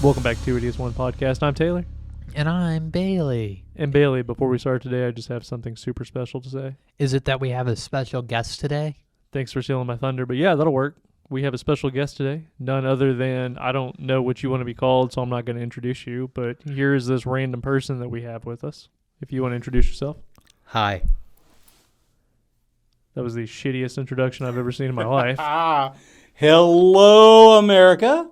Welcome back to Idiots One Podcast. I'm Taylor. And I'm Bailey. And Bailey, before we start today, I just have something super special to say. Is it that we have a special guest today? Thanks for stealing my thunder, but yeah, that'll work. We have a special guest today, none other than, I don't know what you want to be called, so I'm not going to introduce you, but here's this random person that we have with us. If you want to introduce yourself. Hi. That was the shittiest introduction I've ever seen in my life. Hello, America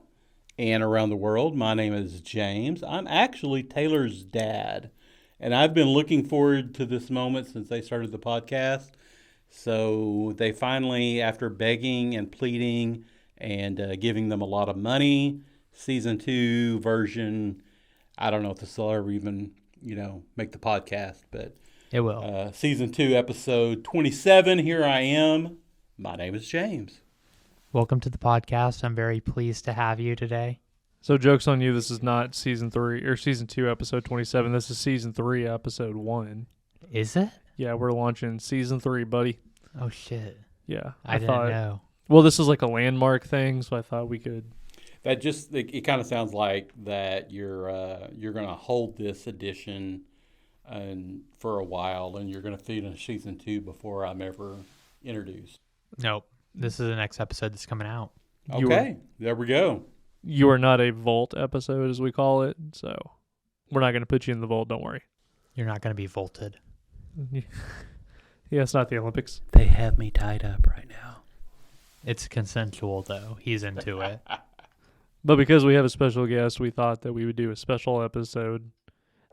and around the world. My name is James. I'm actually Taylor's dad, and I've been looking forward to this moment since they started the podcast. So they finally, after begging and pleading and giving them a lot of money, season 2 version, I don't know if this will ever even, make the podcast, but it will. Season 2, episode 27, here I am. My name is James. Welcome to the podcast. I'm very pleased to have you today. So joke's on you, this is not season 3 or season 2, episode 27. This is season 3, episode 1. Is it? Yeah, we're launching season 3, buddy. Oh, shit. Yeah. I didn't know. Well, this is like a landmark thing, so I thought we could. That just, it kind of sounds like that you're going to hold this edition for a while, and you're going to feed in season 2 before I'm ever introduced. Nope. This is the next episode that's coming out. Okay, there we go. You are not a vault episode, as we call it, so we're not going to put you in the vault, don't worry. You're not going to be vaulted. Yeah, it's not the Olympics. They have me tied up right now. It's consensual, though. He's into it. But because we have a special guest, we thought that we would do a special episode.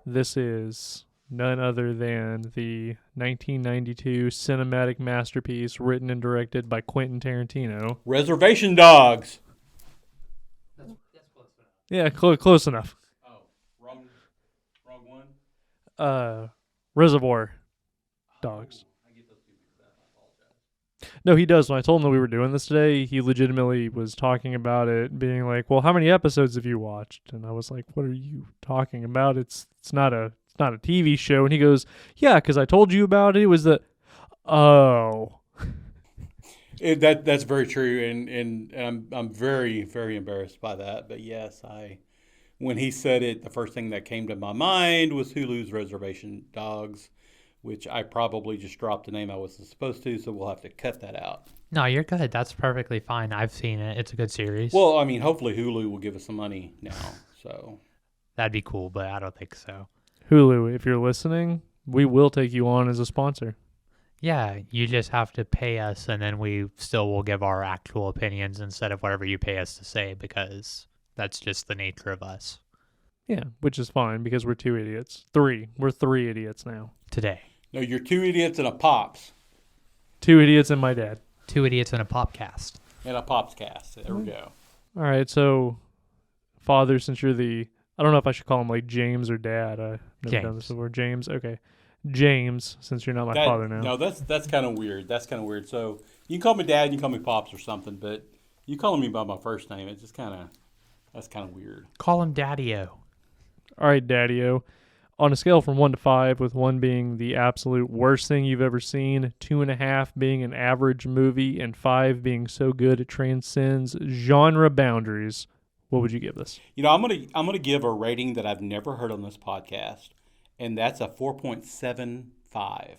This is none other than the 1992 cinematic masterpiece written and directed by Quentin Tarantino. Reservation Dogs. That's close enough. Yeah, close enough. Oh, wrong one? Reservoir Dogs. I get those two mixed up. I apologize. No, he does. When I told him that we were doing this today, he legitimately was talking about it, being like, well, how many episodes have you watched? And I was like, what are you talking about? It's not a TV show. And he goes, yeah, because I told you about it. It was oh. That's very true, and I'm very, very embarrassed by that. But yes, when he said it, the first thing that came to my mind was Hulu's Reservation Dogs, which I probably just dropped a name I wasn't supposed to, so we'll have to cut that out. No, you're good. That's perfectly fine. I've seen it. It's a good series. Well, I mean, hopefully Hulu will give us some money now. So That'd be cool, but I don't think so. Hulu, if you're listening, we will take you on as a sponsor. Yeah, you just have to pay us, and then we still will give our actual opinions instead of whatever you pay us to say, because that's just the nature of us. Yeah, which is fine because we're 2 idiots. 3. We're 3 idiots now. Today. no, you're 2 idiots and a pops 2 idiots and my dad. 2 idiots and a popcast. and a pops cast. There we go. All right, so father, since you're I don't know if I should call him like James or dad. I've never done this before. James, okay. James, since you're not my father now. No, that's kind of weird. That's kind of weird. So you can call me dad, you can call me pops or something, but you calling me by my first name, it's just that's kind of weird. Call him Daddy-O. All right, Daddy-O. On a scale from 1 to 5, with 1 being the absolute worst thing you've ever seen, 2.5 being an average movie, and 5 being so good it transcends genre boundaries, what would you give this? I'm gonna give a rating that I've never heard on this podcast, and that's a 4.75.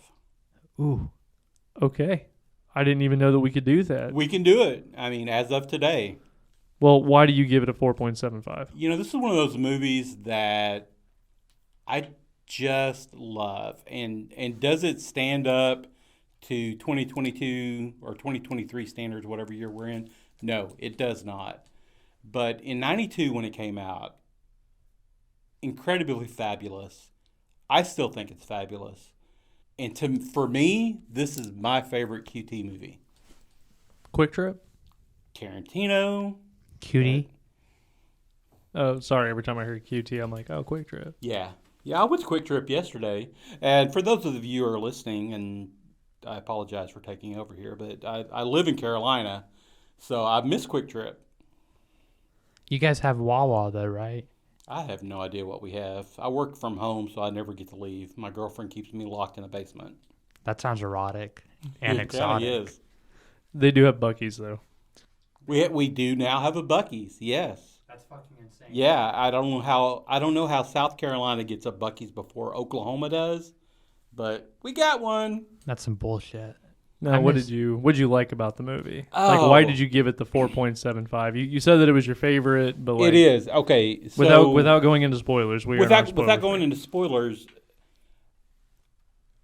Ooh. Okay. I didn't even know that we could do that. We can do it. I mean, as of today. Well, why do you give it a 4.75? This is one of those movies that I just love. And does it stand up to 2022 or 2023 standards, whatever year we're in? No, it does not. But in 92 when it came out, incredibly fabulous. I still think it's fabulous. And for me, this is my favorite QT movie. Quick Trip? Tarantino. Cutie. Oh, sorry. Every time I hear QT, I'm like, oh, Quick Trip. Yeah, I went to Quick Trip yesterday. And for those of you who are listening, and I apologize for taking over here, but I live in Carolina, so I miss Quick Trip. You guys have Wawa, though, right? I have no idea what we have. I work from home, so I never get to leave. My girlfriend keeps me locked in a basement. That sounds erotic and It exotic. kinda is. They do have Buc-ee's, though. We do now have a Buc-ee's, yes. That's fucking insane. Yeah, I don't know how South Carolina gets a Buc-ee's before Oklahoma does, but we got one. That's some bullshit. Now, what did you like about the movie? Like, Oh. why did you give it the 4.75? You said that it was your favorite, but like, It is okay. So without going into spoilers, without going into spoilers,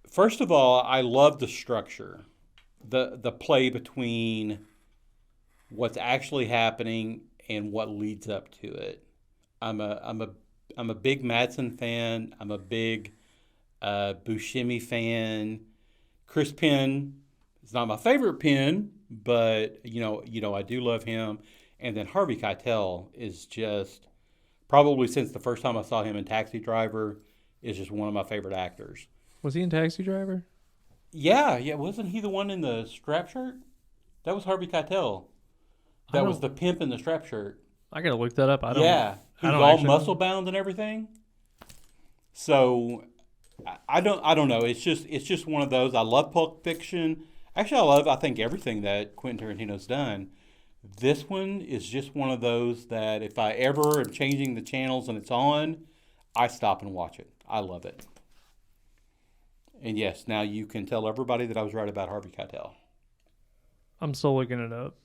first of all, I love the structure, the play between what's actually happening and what leads up to it. I'm a big Madsen fan. I'm a big Buscemi fan. Chris Penn is not my favorite Penn, but you know I do love him. And then Harvey Keitel is just probably since the first time I saw him in Taxi Driver is just one of my favorite actors. Was he in Taxi Driver? Yeah. Wasn't he the one in the strap shirt? That was Harvey Keitel. That was the pimp in the strap shirt. I gotta look that up. He was all actually muscle bound and everything. So I don't know. It's just one of those. I love Pulp Fiction. Actually, I think everything that Quentin Tarantino's done. This one is just one of those that if I ever am changing the channels and it's on, I stop and watch it. I love it. And yes, now you can tell everybody that I was right about Harvey Keitel. I'm still looking it up.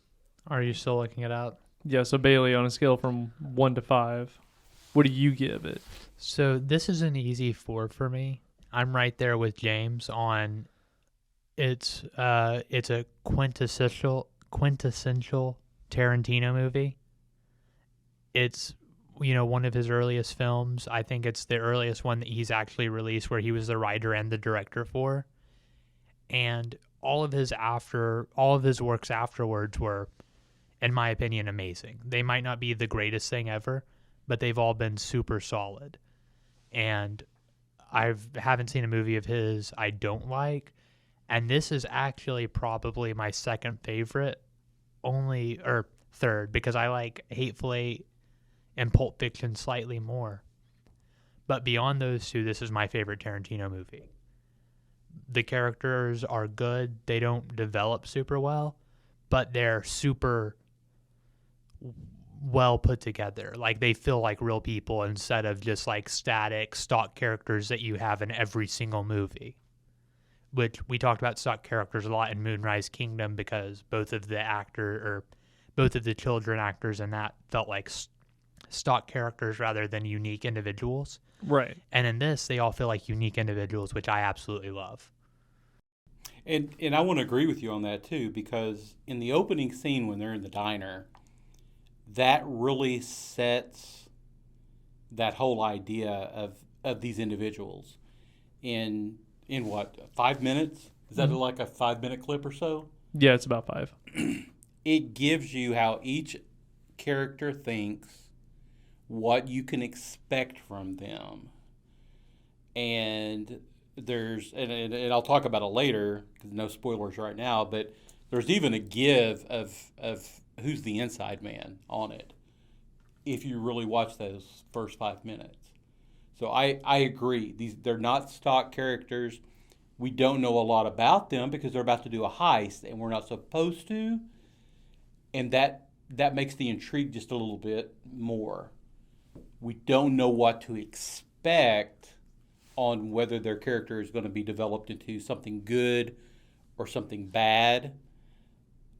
Are you still looking it up? Yeah. So Bailey, on a scale from 1 to 5, what do you give it? So this is an easy 4 for me. I'm right there with James on. It's a quintessential Tarantino movie. It's one of his earliest films. I think it's the earliest one that he's actually released where he was the writer and the director for. And all of his works afterwards were, in my opinion, amazing. They might not be the greatest thing ever, but they've all been super solid. And I haven't seen a movie of his I don't like. And this is actually probably my second favorite, or third, because I like Hateful Eight and Pulp Fiction slightly more. But beyond those two, this is my favorite Tarantino movie. The characters are good. They don't develop super well, but they're super well put together. Like, they feel like real people instead of just like static stock characters that you have in every single movie. Which we talked about stock characters a lot in Moonrise Kingdom because both of the children actors in that felt like stock characters rather than unique individuals. Right. And in this, they all feel like unique individuals, which I absolutely love. And I want to agree with you on that too, because in the opening scene when they're in the diner, that really sets that whole idea of these individuals in what, 5 minutes? Is that like a 5-minute clip or so? Yeah, it's about 5. It gives you how each character thinks, what you can expect from them. And and I'll talk about it later, because no spoilers right now, but there's even a give of who's the inside man on it, if you really watch those first 5 minutes. So I agree. They're not stock characters. We don't know a lot about them because they're about to do a heist, and we're not supposed to. And that makes the intrigue just a little bit more. We don't know what to expect on whether their character is going to be developed into something good or something bad,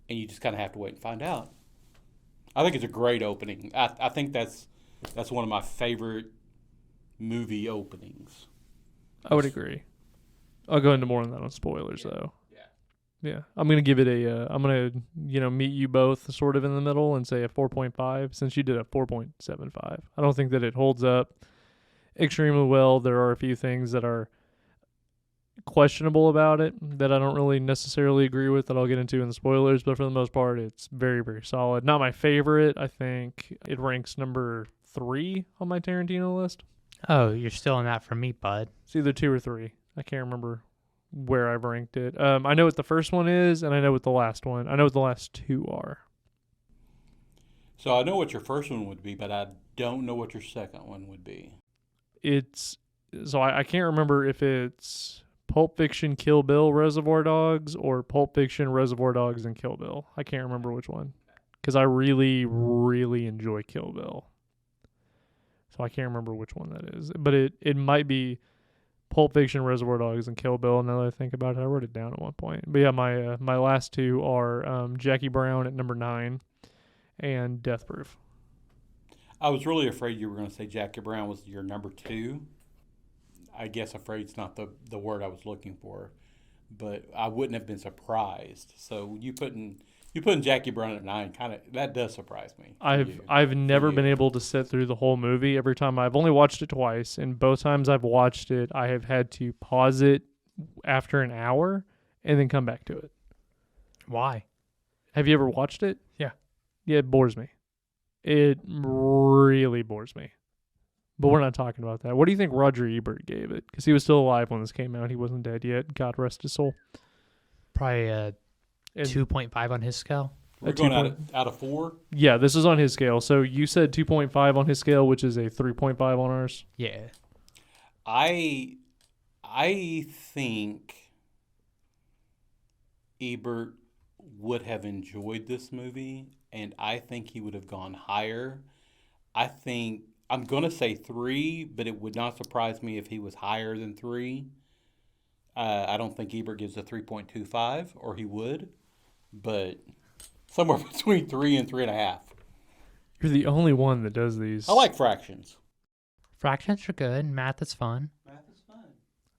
and you just kind of have to wait and find out. I think it's a great opening. I think that's one of my favorite movie openings. I would agree. I'll go into more on that on spoilers, though. Yeah. I'm going to give it I'm going to, meet you both sort of in the middle and say a 4.5 since you did a 4.75. I don't think that it holds up extremely well. There are a few things that are questionable about it that I don't really necessarily agree with that I'll get into in the spoilers, but for the most part, it's very, very solid. Not my favorite. I think it ranks number 3 on my Tarantino list. Oh, you're still in that for me, bud. It's either 2 or 3. I can't remember where I've ranked it. I know what the first one is, and I know what the last one. I know what the last 2 are. So I know what your first one would be, but I don't know what your second one would be. I can't remember if it's Pulp Fiction, Kill Bill, Reservoir Dogs, or Pulp Fiction, Reservoir Dogs, and Kill Bill. I can't remember which one because I really, really enjoy Kill Bill. So I can't remember which one that is. But it might be Pulp Fiction, Reservoir Dogs, and Kill Bill. Now that I think about it, I wrote it down at one point. But yeah, my last two are Jackie Brown at number 9 and Death Proof. I was really afraid you were going to say Jackie Brown was your number 2. I guess afraid's not the word I was looking for, but I wouldn't have been surprised. So you putting Jackie Brown at 9 that does surprise me. I've never been able to sit through the whole movie. Every time I've only watched it twice, and both times I've watched it, I have had to pause it after an hour and then come back to it. Why? Have you ever watched it? Yeah. Yeah, it bores me. It really bores me. But we're not talking about that. What do you think Roger Ebert gave it? Because he was still alive when this came out. He wasn't dead yet. God rest his soul. Probably a 2.5 on his scale. We're going out of 4? Yeah, this is on his scale. So you said 2.5 on his scale, which is a 3.5 on ours. Yeah. I think Ebert would have enjoyed this movie, and I think he would have gone higher. I'm going to say 3, but it would not surprise me if he was higher than 3. I don't think Ebert gives a 3.25, or he would, but somewhere between 3 and 3.5. You're the only one that does these. I like fractions. Fractions are good. Math is fun. Math is fun.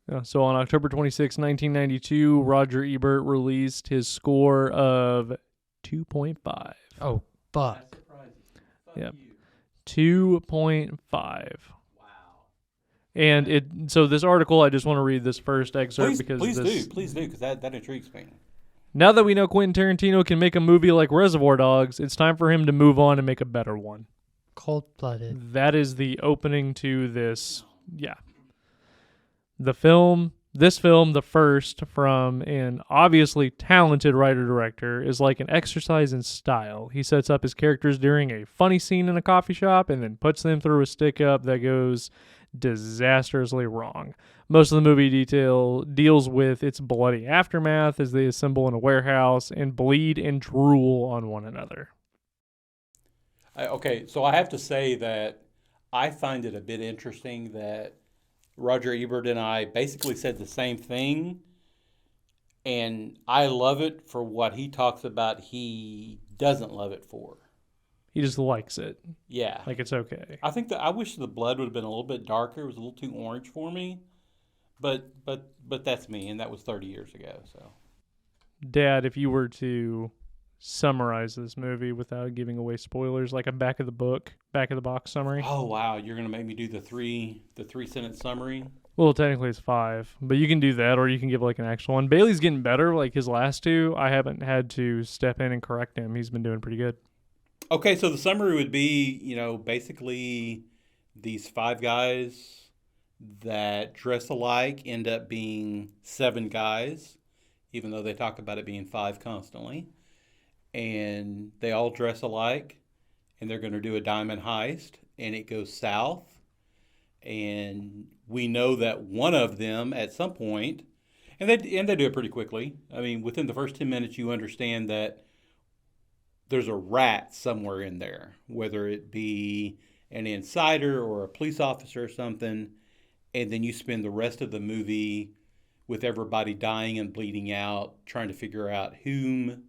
Yeah, so on October 26, 1992, Roger Ebert released his score of 2.5. Oh, fuck. That's surprising. Fuck Yep. you. 2.5. Wow. And so this article, I just want to read this first excerpt Please do, because that intrigues me. Now that we know Quentin Tarantino can make a movie like Reservoir Dogs, it's time for him to move on and make a better one. Cold-blooded. That is the opening to this. Yeah. This film, the first from an obviously talented writer-director, is like an exercise in style. He sets up his characters during a funny scene in a coffee shop and then puts them through a stick-up that goes disastrously wrong. Most of the movie deals with its bloody aftermath as they assemble in a warehouse and bleed and drool on one another. Okay, so I have to say that I find it a bit interesting that Roger Ebert and I basically said the same thing, and I love it for what he talks about he doesn't love it for. He just likes it. Yeah. Like it's okay. I think that I wish the blood would have been a little bit darker. It was a little too orange for me. But that's me, and that was 30 years ago. So, Dad, if you were to summarize this movie without giving away spoilers, like a back of the box summary. Oh wow, you're gonna make me do the 3-sentence summary. Well, technically it's 5, but you can do that, or you can give like an actual one. Bailey's getting better. Like his last 2, I haven't had to step in and correct him. He's been doing pretty good. Okay, so the summary would be, basically these 5 guys that dress alike end up being 7 guys, even though they talk about it being 5 constantly. And they all dress alike, and they're going to do a diamond heist, and it goes south. And we know that one of them at some point, and they do it pretty quickly. I mean, within the first 10 minutes, you understand that there's a rat somewhere in there, whether it be an insider or a police officer or something. And then you spend the rest of the movie with everybody dying and bleeding out, trying to figure out whom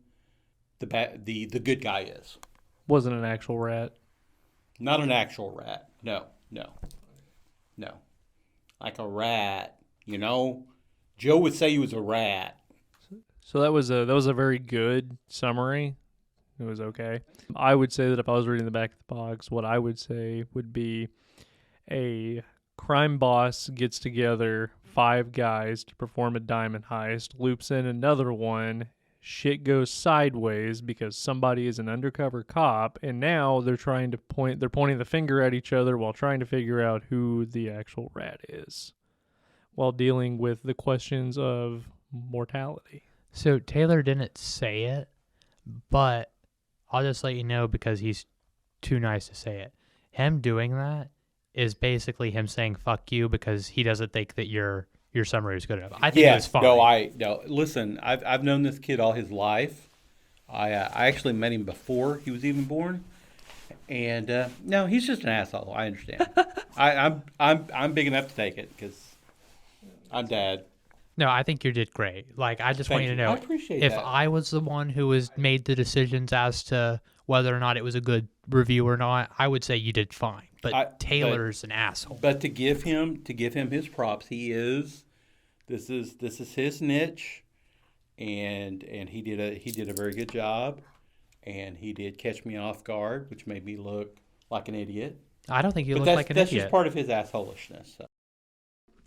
the good guy is. Wasn't an actual rat. Not an actual rat. No. Like a rat, Joe would say he was a rat. So that was a very good summary. It was okay. I would say that if I was reading the back of the box, what I would say would be a crime boss gets together 5 guys to perform a diamond heist, loops in another one, shit goes sideways because somebody is an undercover cop, and now they're pointing the finger at each other while trying to figure out who the actual rat is, while dealing with the questions of mortality. So Taylor didn't say it, but I'll just let you know because he's too nice to say it. Him doing that is basically him saying "fuck you" because he doesn't think that your summary is good enough. I think it's fine. No. Listen, I've known this kid all his life. I actually met him before he was even born, And no, he's just an asshole. I understand. I'm big enough to take it because I'm dad. No, I think you did great. Like, I just want Thank you to you. know, I appreciate if that. I was the one who was made the decisions as to whether or not it was a good review or not, I would say you did fine. But Taylor's an asshole. But to give him his props, he is. This is his niche, and he did a very good job, and he did catch me off guard, which made me look like an idiot. I don't think you look But like an that's idiot. just part of his assholishness. So.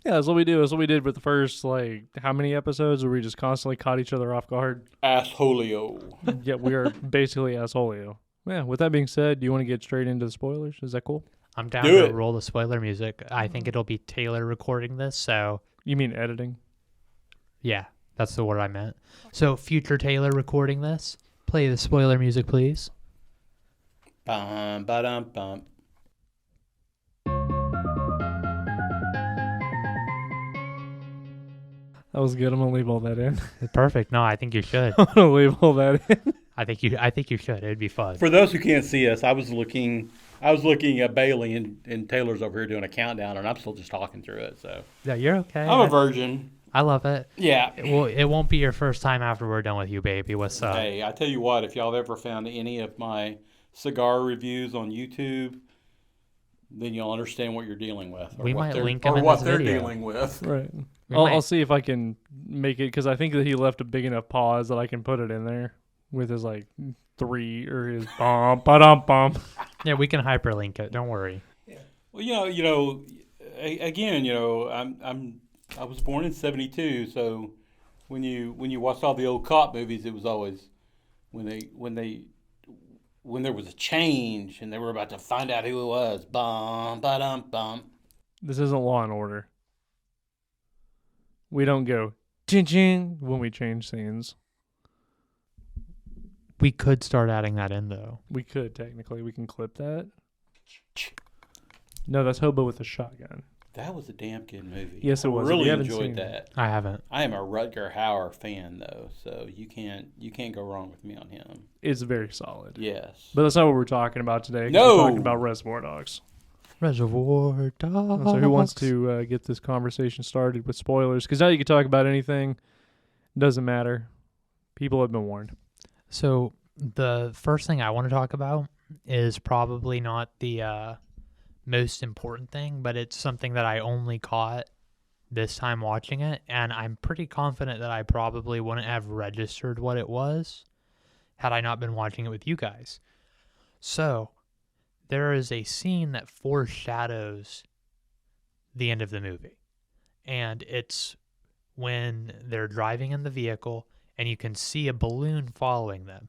Yeah, that's what we do. That's what we did with the first, like, how many episodes where we just constantly caught each other off guard? Assholio. Yeah, we are basically assholio. Yeah, with that being said, do you want to get straight into the spoilers? Is that cool? I'm down Do to it. roll the spoiler music. I think it'll be Taylor recording this, so You mean editing? yeah, that's the word I meant. So future Taylor recording this. Play the spoiler music, please. Bum, ba-dum, bum. That was good. I'm gonna leave all that in. Perfect. No, I think you should. I'm gonna leave all that in. I think you should. It'd be fun. For those who can't see us, I was looking at Bailey and Taylor's over here doing a countdown, and I'm still just talking through it. So Yeah, you're okay. I'm a virgin. I love it. Yeah. It won't be your first time after we're done with you, baby. What's up? Hey, I tell you what, if y'all have ever found any of my cigar reviews on YouTube, then you'll understand what you're dealing with. We might link or them in what this they're video. dealing with. Right. We I'll might- see if I can make it because I think that he left a big enough pause that I can put it in there with his like 3 or his bum ba-dum bum. Yeah, we can hyperlink it. Don't worry. Well, again, I was born in '72, so when you watched all the old cop movies, it was always when there was a change and they were about to find out who it was. Bum ba-dum bum. This isn't Law and Order. We don't go ching ching when we change scenes. We could start adding that in though. We could technically. We can clip that. No, that's Hobo with a Shotgun. That was a damn good movie. Yes, it I was. If you really haven't seen enjoyed it. that. I haven't. I am a Rutger Hauer fan though, so you can't go wrong with me on him. It's very solid. Yes. But that's not what we're talking about today. 'Cause No! We're talking about Reservoir Dogs. Reservoir Dogs. So who wants to get this conversation started with spoilers? Because now you can talk about anything. Doesn't matter. People have been warned. So the first thing I want to talk about is probably not the most important thing, but it's something that I only caught this time watching it, and I'm pretty confident that I probably wouldn't have registered what it was had I not been watching it with you guys. So there is a scene that foreshadows the end of the movie, and it's when they're driving in the vehicle and you can see a balloon following them,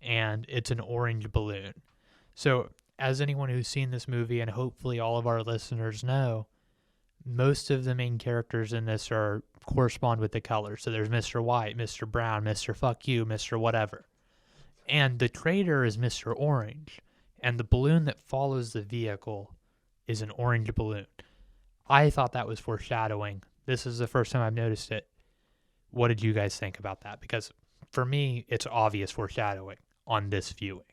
and it's an orange balloon. So as anyone who's seen this movie, and hopefully all of our listeners know, most of the main characters in this are correspond with the colors. So there's Mr. White, Mr. Brown, Mr. Fuck You, Mr. Whatever. And the traitor is Mr. Orange. And the balloon that follows the vehicle is an orange balloon. I thought that was foreshadowing. This is the first time I've noticed it. What did you guys think about that? Because for me, it's obvious foreshadowing on this viewing.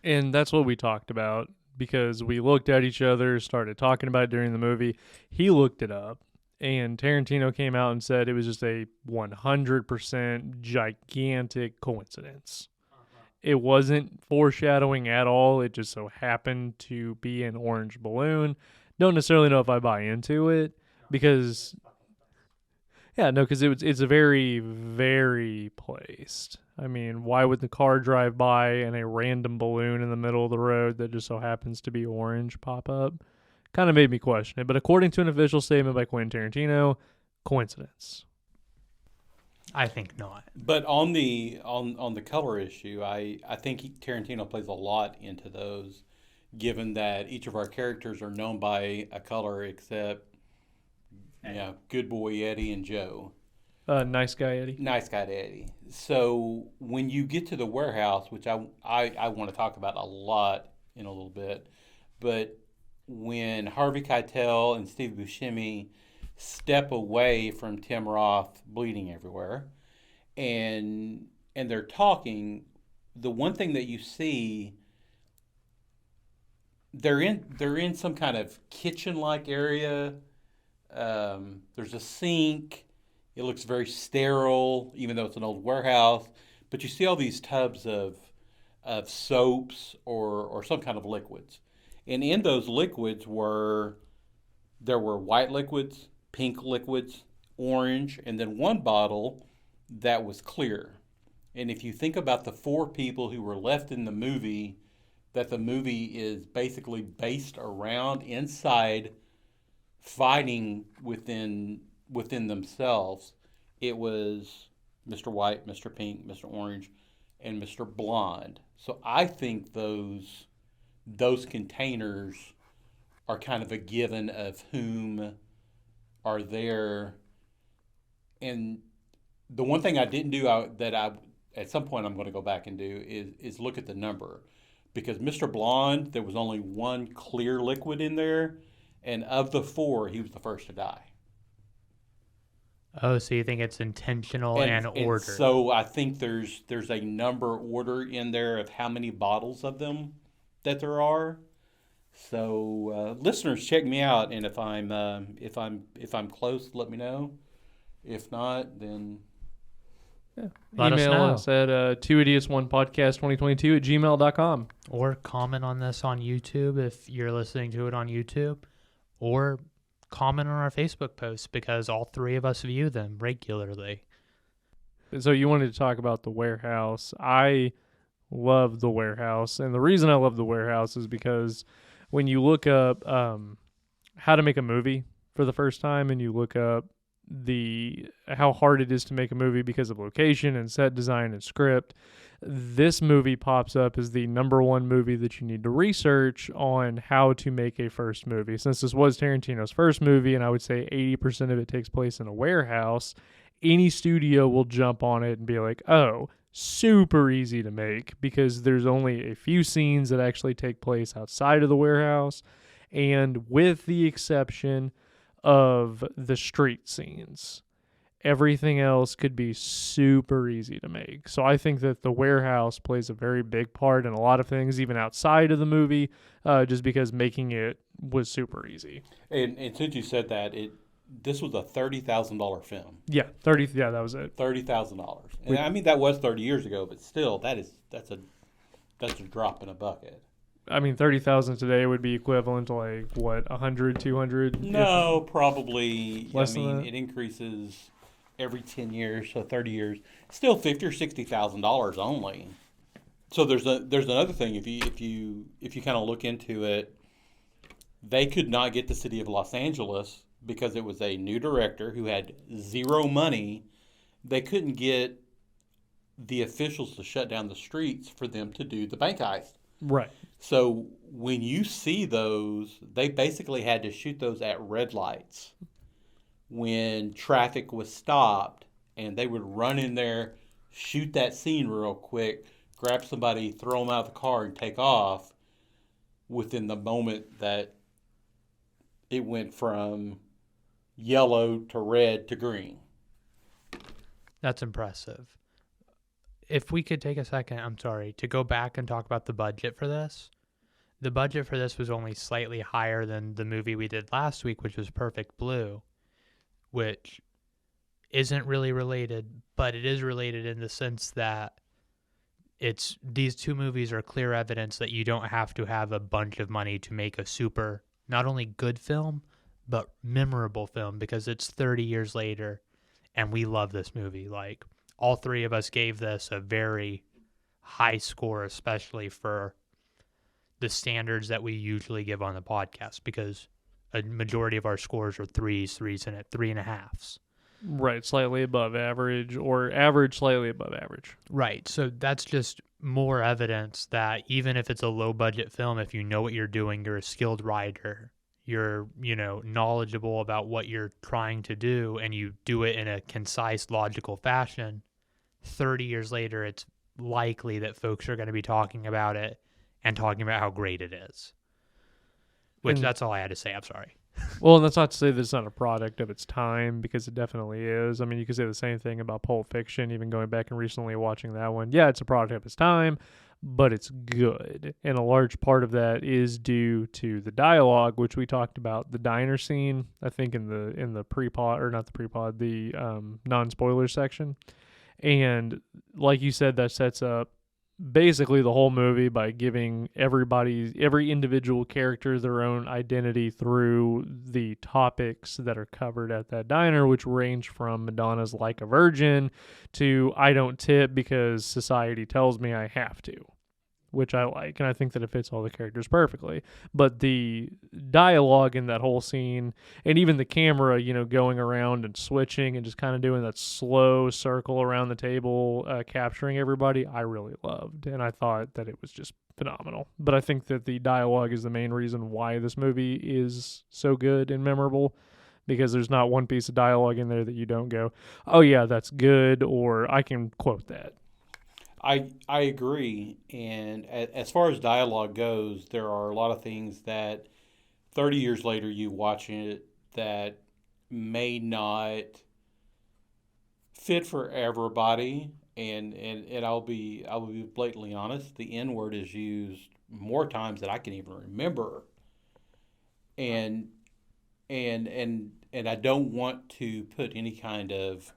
And that's what we talked about because we looked at each other, started talking about it during the movie. He looked it up, and Tarantino came out and said it was just a 100% gigantic coincidence. It wasn't foreshadowing at all. It just so happened to be an orange balloon. Don't necessarily know if I buy into it because, because it's a very, very placed. I mean, why would the car drive by and a random balloon in the middle of the road that just so happens to be orange pop up? Kind of made me question it. But according to an official statement by Quentin Tarantino, coincidence. I think not. But on the color issue, I think Tarantino plays a lot into those, given that each of our characters are known by a color except, Good Boy Eddie and Joe. Nice guy Eddie. Nice guy Eddie. So when you get to the warehouse, which I want to talk about a lot in a little bit, but when Harvey Keitel and Steve Buscemi step away from Tim Roth bleeding everywhere, and they're talking, the one thing that you see they're in some kind of kitchen-like area. There's a sink. It looks very sterile, even though it's an old warehouse. But you see all these tubs of soaps or some kind of liquids, and in those liquids there were white liquids, pink liquids, orange, and then one bottle that was clear. And if you think about the four people who were left in the movie, that the movie is basically based around inside fighting within themselves, it was Mr. White, Mr. Pink, Mr. Orange, and Mr. Blonde. So I think those containers are kind of a given of whom are there. And the one thing I didn't do at some point I'm going to go back and do is look at the number, because Mr. Blonde, there was only one clear liquid in there, and of the four, he was the first to die. Oh, so you think it's intentional and ordered? So I think there's a number order in there of how many bottles of them that there are. So listeners, check me out, and if I'm close, let me know. If not, then Let us email know. Uh, us at 2idiots1podcast2022@gmail.com. Or comment on this on YouTube if you're listening to it on YouTube, or comment on our Facebook posts, because all three of us view them regularly. So you wanted to talk about The Warehouse. I love The Warehouse, and the reason I love The Warehouse is because when you look up how to make a movie for the first time, and you look up how hard it is to make a movie because of location and set design and script, this movie pops up as the number one movie that you need to research on how to make a first movie. Since this was Tarantino's first movie, and I would say 80% of it takes place in a warehouse, any studio will jump on it and be like, oh, super easy to make, because there's only a few scenes that actually take place outside of the warehouse, and with the exception of the street scenes, everything else could be super easy to make. So I think that The Warehouse plays a very big part in a lot of things, even outside of the movie, just because making it was super easy. and since you said that, this was a $30,000 film. Yeah, 30. Yeah, that was it. $30,000, and I mean that was 30 years ago, but still, that's a drop in a bucket. I mean, 30,000 today would be equivalent to like what, 100, 200? No, probably. Less than that? It increases every 10 years, so 30 years, still $50,000 or $60,000 only. So there's another thing. If you kind of look into it, they could not get the city of Los Angeles because it was a new director who had zero money. They couldn't get the officials to shut down the streets for them to do the bank heist. Right. So when you see those, they basically had to shoot those at red lights when traffic was stopped, and they would run in there, shoot that scene real quick, grab somebody, throw them out of the car, and take off within the moment that it went from yellow to red to green. That's impressive. If we could take a second, to go back and talk about the budget for this. The budget for this was only slightly higher than the movie we did last week, which was Perfect Blue, which isn't really related, but it is related in the sense that these two movies are clear evidence that you don't have to have a bunch of money to make a super, not only good film, but memorable film, because it's 30 years later, and we love this movie. Like, all three of us gave this a very high score, especially for the standards that we usually give on the podcast, because a majority of our scores are threes, and 3.5s. Right, slightly above average, or average, slightly above average. Right, so that's just more evidence that even if it's a low-budget film, if you know what you're doing, you're a skilled writer, you're, knowledgeable about what you're trying to do, and you do it in a concise, logical fashion, 30 years later, it's likely that folks are going to be talking about it and talking about how great it is. Which, that's all I had to say. I'm sorry. Well, and that's not to say that it's not a product of its time, because it definitely is. I mean, you could say the same thing about Pulp Fiction, even going back and recently watching that one. Yeah, it's a product of its time, but it's good. And a large part of that is due to the dialogue, which we talked about, the diner scene, I think in the pre-pod, or not the pre-pod, the non-spoiler section. And like you said, that sets up basically the whole movie by giving every individual character their own identity through the topics that are covered at that diner, which range from Madonna's Like a Virgin to I don't tip because society tells me I have to, which I like, and I think that it fits all the characters perfectly. But the dialogue in that whole scene, and even the camera, going around and switching and just kind of doing that slow circle around the table, capturing everybody, I really loved, and I thought that it was just phenomenal. But I think that the dialogue is the main reason why this movie is so good and memorable, because there's not one piece of dialogue in there that you don't go, oh yeah, that's good, or I can quote that. I agree, and as far as dialogue goes, there are a lot of things that 30 years later you watch it that may not fit for everybody, and I'll be blatantly honest, the N word is used more times than I can even remember, and I don't want to put any kind of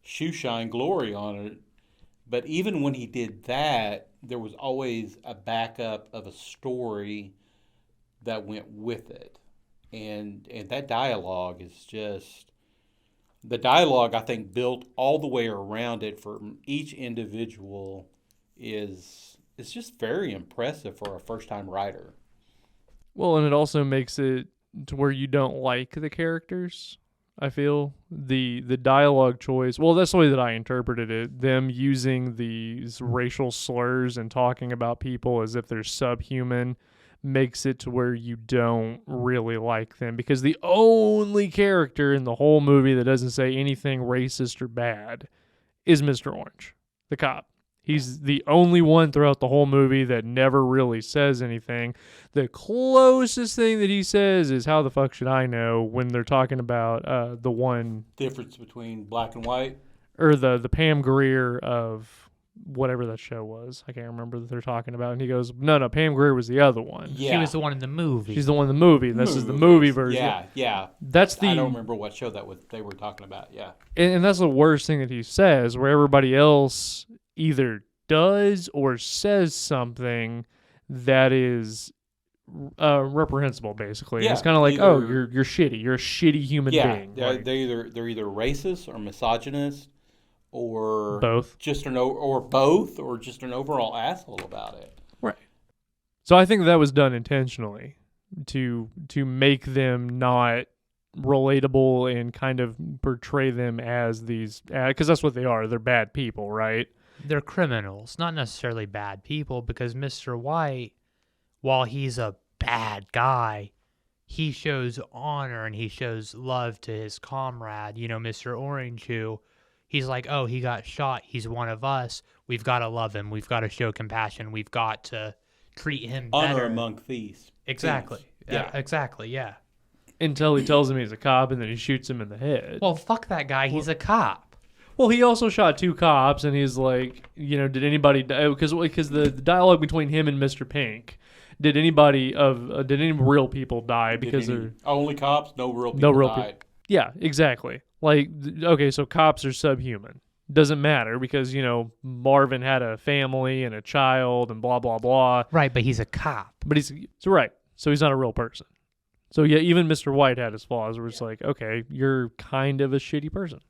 shoe shine glory on it. But even when he did that, there was always a backup of a story that went with it. And that dialogue is just, the dialogue, I think, built all the way around it for each individual is just very impressive for a first-time writer. Well, and it also makes it to where you don't like the characters. I feel the dialogue choice. Well, that's the way that I interpreted it. Them using these racial slurs and talking about people as if they're subhuman makes it to where you don't really like them, because the only character in the whole movie that doesn't say anything racist or bad is Mr. Orange, the cop. He's the only one throughout the whole movie that never really says anything. The closest thing that he says is, how the fuck should I know, when they're talking about the one... Difference between black and white? Or the Pam Grier of whatever that show was. I can't remember that they're talking about. And he goes, no, Pam Grier was the other one. Yeah. She was the one in the movie. She's the one in the movie. This is the movie version. Yeah. That's the... I don't remember what show they were talking about, yeah. And that's the worst thing that he says, where everybody else either does or says something that is reprehensible, basically. Yeah, it's kind of like, you're shitty. You're a shitty human being. Yeah, they're either racist or misogynist, or both. Just an overall asshole about it. Right. So I think that was done intentionally to make them not relatable and kind of portray them as these, because that's what they are. They're bad people, right? They're criminals, not necessarily bad people, because Mr. White, while he's a bad guy, he shows honor and he shows love to his comrade, Mr. Orange, who he's like, oh, he got shot. He's one of us. We've got to love him. We've got to show compassion. We've got to treat him better. Honor among thieves. Exactly. Yeah. Exactly, yeah. Until he tells him he's a cop and then he shoots him in the head. Well, fuck that guy. He's a cop. Well, he also shot 2 cops, and he's like, did anybody die? Because the dialogue between him and Mr. Pink, did any real people die? Because they're only cops, no real people died. Yeah, exactly. Like, okay, so cops are subhuman. Doesn't matter because, Marvin had a family and a child and blah, blah, blah. Right, but he's a cop. But he's not a real person. So, yeah, even Mr. White had his flaws where it's like, okay, you're kind of a shitty person.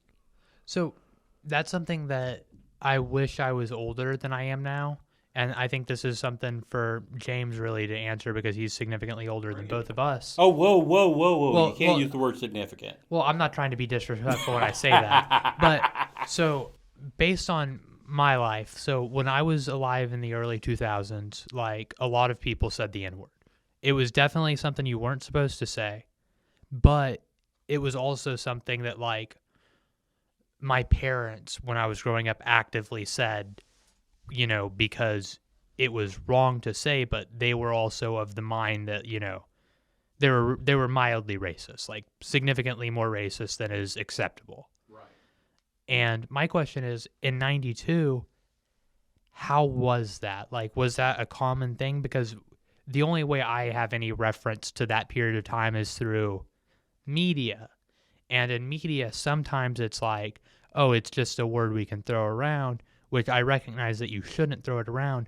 So that's something that I wish I was older than I am now. And I think this is something for James really to answer, because he's significantly older than both of us. Oh, whoa. Well, you can't use the word significant. Well, I'm not trying to be disrespectful when I say that. But so based on my life, so when I was alive in the early 2000s, like, a lot of people said the N-word. It was definitely something you weren't supposed to say. But it was also something that, like, my parents, when I was growing up, actively said, because it was wrong to say, but they were also of the mind that, they were mildly racist, like significantly more racist than is acceptable. Right. And my question is, in 92, how was that? Like, was that a common thing? Because the only way I have any reference to that period of time is through media. And in media, sometimes it's like, oh, it's just a word we can throw around, which I recognize that you shouldn't throw it around.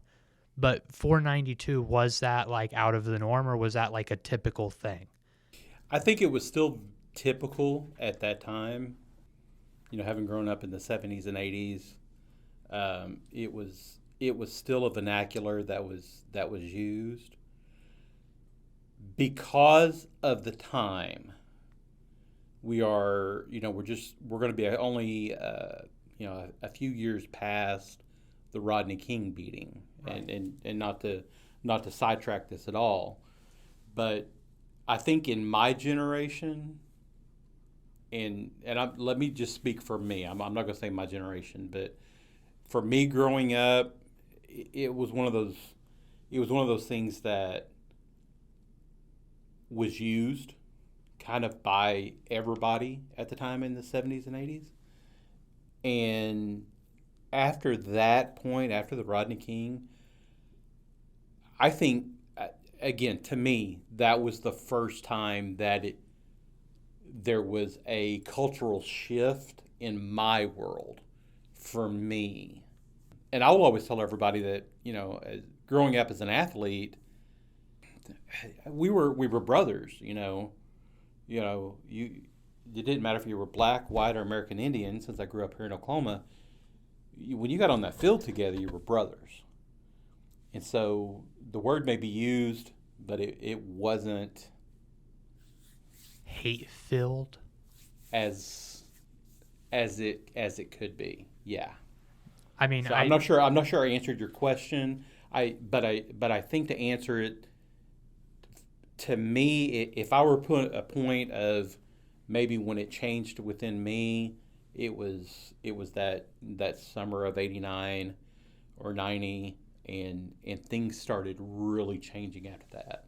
But 492, was that like out of the norm, or was that like a typical thing? I think it was still typical at that time. You know, having grown up in the 70s and 80s, it was still a vernacular that was used because of the time. We are, you know, we're going to be only you know, a few years past the Rodney King beating, Right. and not to sidetrack this at all, but I think in my generation, let me just speak for me. I'm not going to say my generation, but for me growing up, it was one of those things that was used kind of by everybody at the time in the 70s and 80s. And after that point, after the Rodney King, I think, again, to me, that was the first time that there was a cultural shift in my world for me. And I will always tell everybody that, you know, growing up as an athlete, we were brothers, you know. It didn't matter if you were black, white, or American Indian. Since I grew up here in Oklahoma, when you got on that field together, you were brothers. And so the word may be used, but it wasn't Hate-filled? as it could be. Yeah. I mean, So I'm not sure I answered your question. But I think to answer it, to me, if I were put a point of maybe when it changed within me, it was that summer of '89 or '90, and things started really changing after that.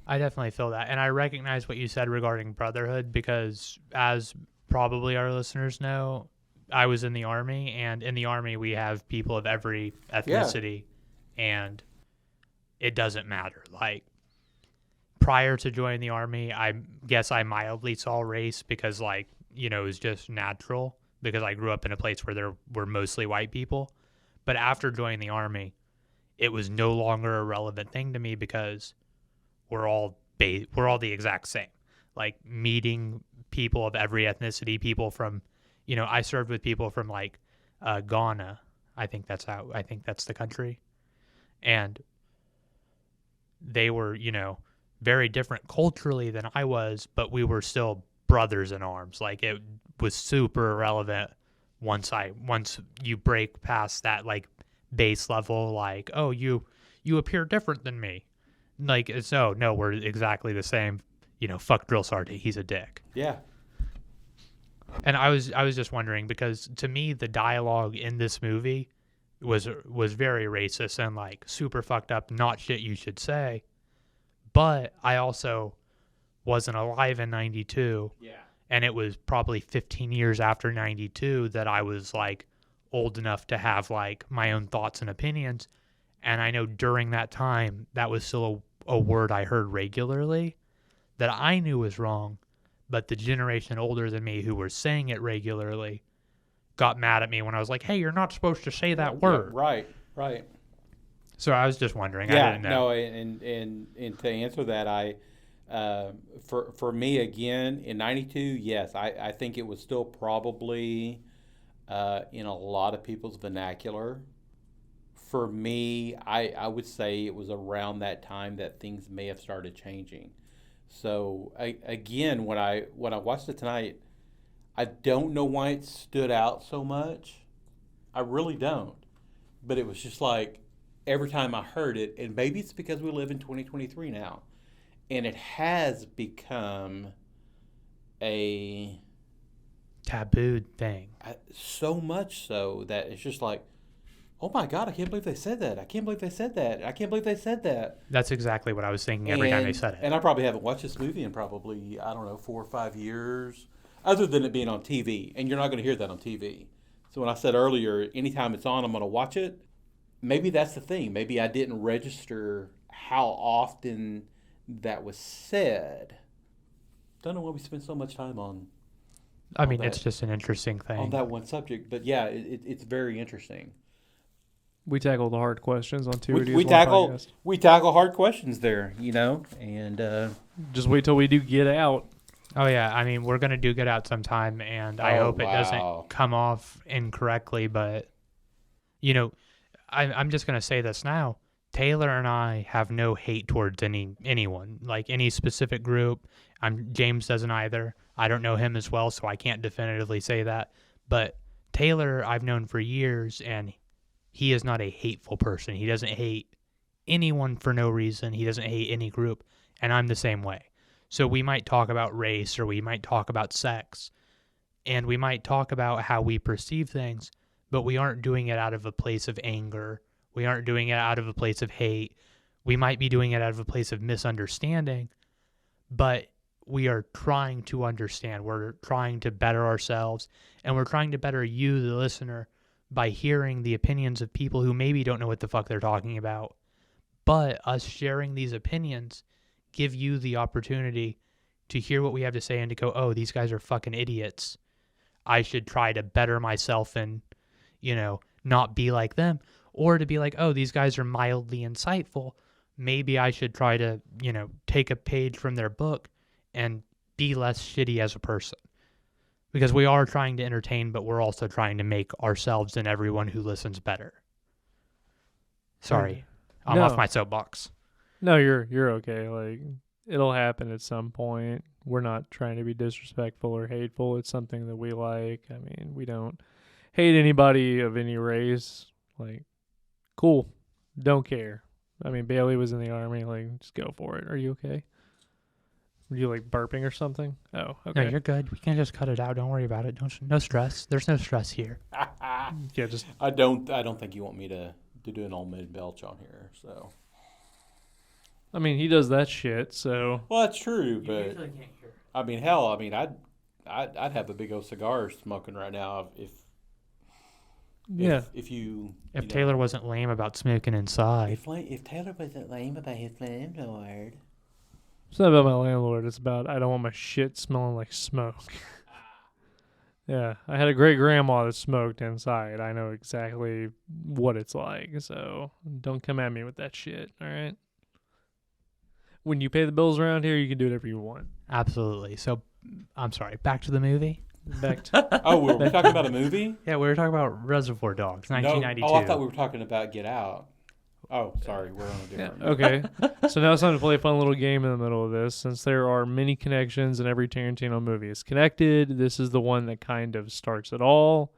I definitely feel that. And I recognize what you said regarding brotherhood, because as probably our listeners know, I was in the Army, and in the Army we have people of every ethnicity, and it doesn't matter. Like, prior to joining the Army, I guess I mildly saw race because, like, you know, it was just natural because I grew up in a place where there were mostly white people. But after joining the Army, it was no longer a relevant thing to me because we're all the exact same. Like, meeting people of every ethnicity, people from, you know, I served with people from like Ghana. I think that's the country. And they were, you know, very different culturally than I was, but we were still brothers in arms. Like, it was super irrelevant once you break past that like base level, like, oh, you appear different than me. Like, it's, oh no, we're exactly the same. You know, fuck drill sergeant, he's a dick. Yeah. And I was just wondering, because to me the dialogue in this movie was very racist and like super fucked up, not shit you should say. But I also wasn't alive in 92. Yeah. And it was probably 15 years after 92 that I was like old enough to have like my own thoughts and opinions. And I know during that time, that was still a word I heard regularly that I knew was wrong. But the generation older than me who were saying it regularly got mad at me when I was like, hey, you're not supposed to say that word. Yeah, right. So I was just wondering. Yeah, I didn't know. no, and to answer that, for me again in '92, yes, I think it was still probably in a lot of people's vernacular. For me, I would say it was around that time that things may have started changing. So again, when I watched it tonight, I don't know why it stood out so much. I really don't. But it was just like every time I heard it, and maybe it's because we live in 2023 now, and it has become a Tabooed thing. so much so that it's just like, oh my God, I can't believe they said that. I can't believe they said that. I can't believe they said that. That's exactly what I was thinking every time they said it. And I probably haven't watched this movie in probably, I don't know, 4 or 5 years, other than it being on TV. And you're not going to hear that on TV. So when I said earlier, anytime it's on, I'm going to watch it. Maybe that's the thing. Maybe I didn't register how often that was said. Don't know why we spend so much time on. I mean, that. it's just an interesting thing. On that one subject, but yeah, it's very interesting. We tackle the hard questions on two We, idiots. we One tackle podcast. we tackle hard questions there, and Just wait till we do Get Out. Oh yeah, I mean, we're gonna do Get Out sometime, and I hope it wow. doesn't come off incorrectly. But I'm just gonna say this now. Taylor and I have no hate towards anyone, like any specific group. James doesn't either. I don't know him as well, so I can't definitively say that. But Taylor, I've known for years, and he is not a hateful person. He doesn't hate anyone for no reason. He doesn't hate any group, and I'm the same way. So we might talk about race, or we might talk about sex, and we might talk about how we perceive things, but we aren't doing it out of a place of anger. We aren't doing it out of a place of hate. We might be doing it out of a place of misunderstanding, but we are trying to understand. We're trying to better ourselves, and we're trying to better you, the listener, by hearing the opinions of people who maybe don't know what the fuck they're talking about. But us sharing these opinions give you the opportunity to hear what we have to say and to go, oh, these guys are fucking idiots. I should try to better myself and, not be like them. Or to be like, oh, these guys are mildly insightful. Maybe I should try to, take a page from their book and be less shitty as a person. Because we are trying to entertain, but we're also trying to make ourselves and everyone who listens better. Sorry, I'm off my soapbox. No, you're okay. Like, it'll happen at some point. We're not trying to be disrespectful or hateful. It's something that we like. I mean, we don't hate anybody of any race. Like, cool. Don't care. I mean, Bailey was in the Army. Like, just go for it. Are you okay? Were you, like, burping or something? Oh, okay. No, you're good. We can just cut it out. Don't worry about it. No stress. There's no stress here. Yeah, just... I don't think you want me to do an old mid belch on here. So. I mean, he does that shit. So. Well, that's true, but usually can't hear. I mean, hell, I'd have a big old cigar smoking right now if If Taylor wasn't lame about smoking inside. If Taylor wasn't lame about his landlord. It's not about my landlord. It's about I don't want my shit smelling like smoke. Yeah, I had a great grandma that smoked inside. I know exactly what it's like. So don't come at me with that shit. All right. When you pay the bills around here, you can do whatever you want. Absolutely. So, I'm sorry. Back to the movie. Back to were we talking about a movie? Yeah, we were talking about Reservoir Dogs, 1992. No. Oh, I thought we were talking about Get Out. Oh, sorry. We're on a different... Okay. So now it's time to play a fun little game in the middle of this. Since there are many connections and every Tarantino movie is connected, this is the one that kind of starts it all.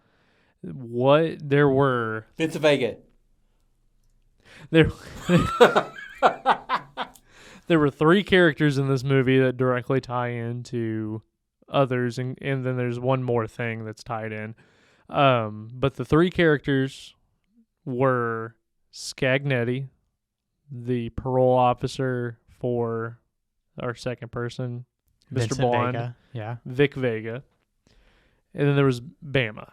There were... Vincent Vega. There were 3 characters in this movie that directly tie into others, and then there's one more thing that's tied in. But the 3 characters were Scagnetti, the parole officer for our second person, Mr. Vincent Blonde, Vega. Yeah. Vic Vega, and then there was Bama.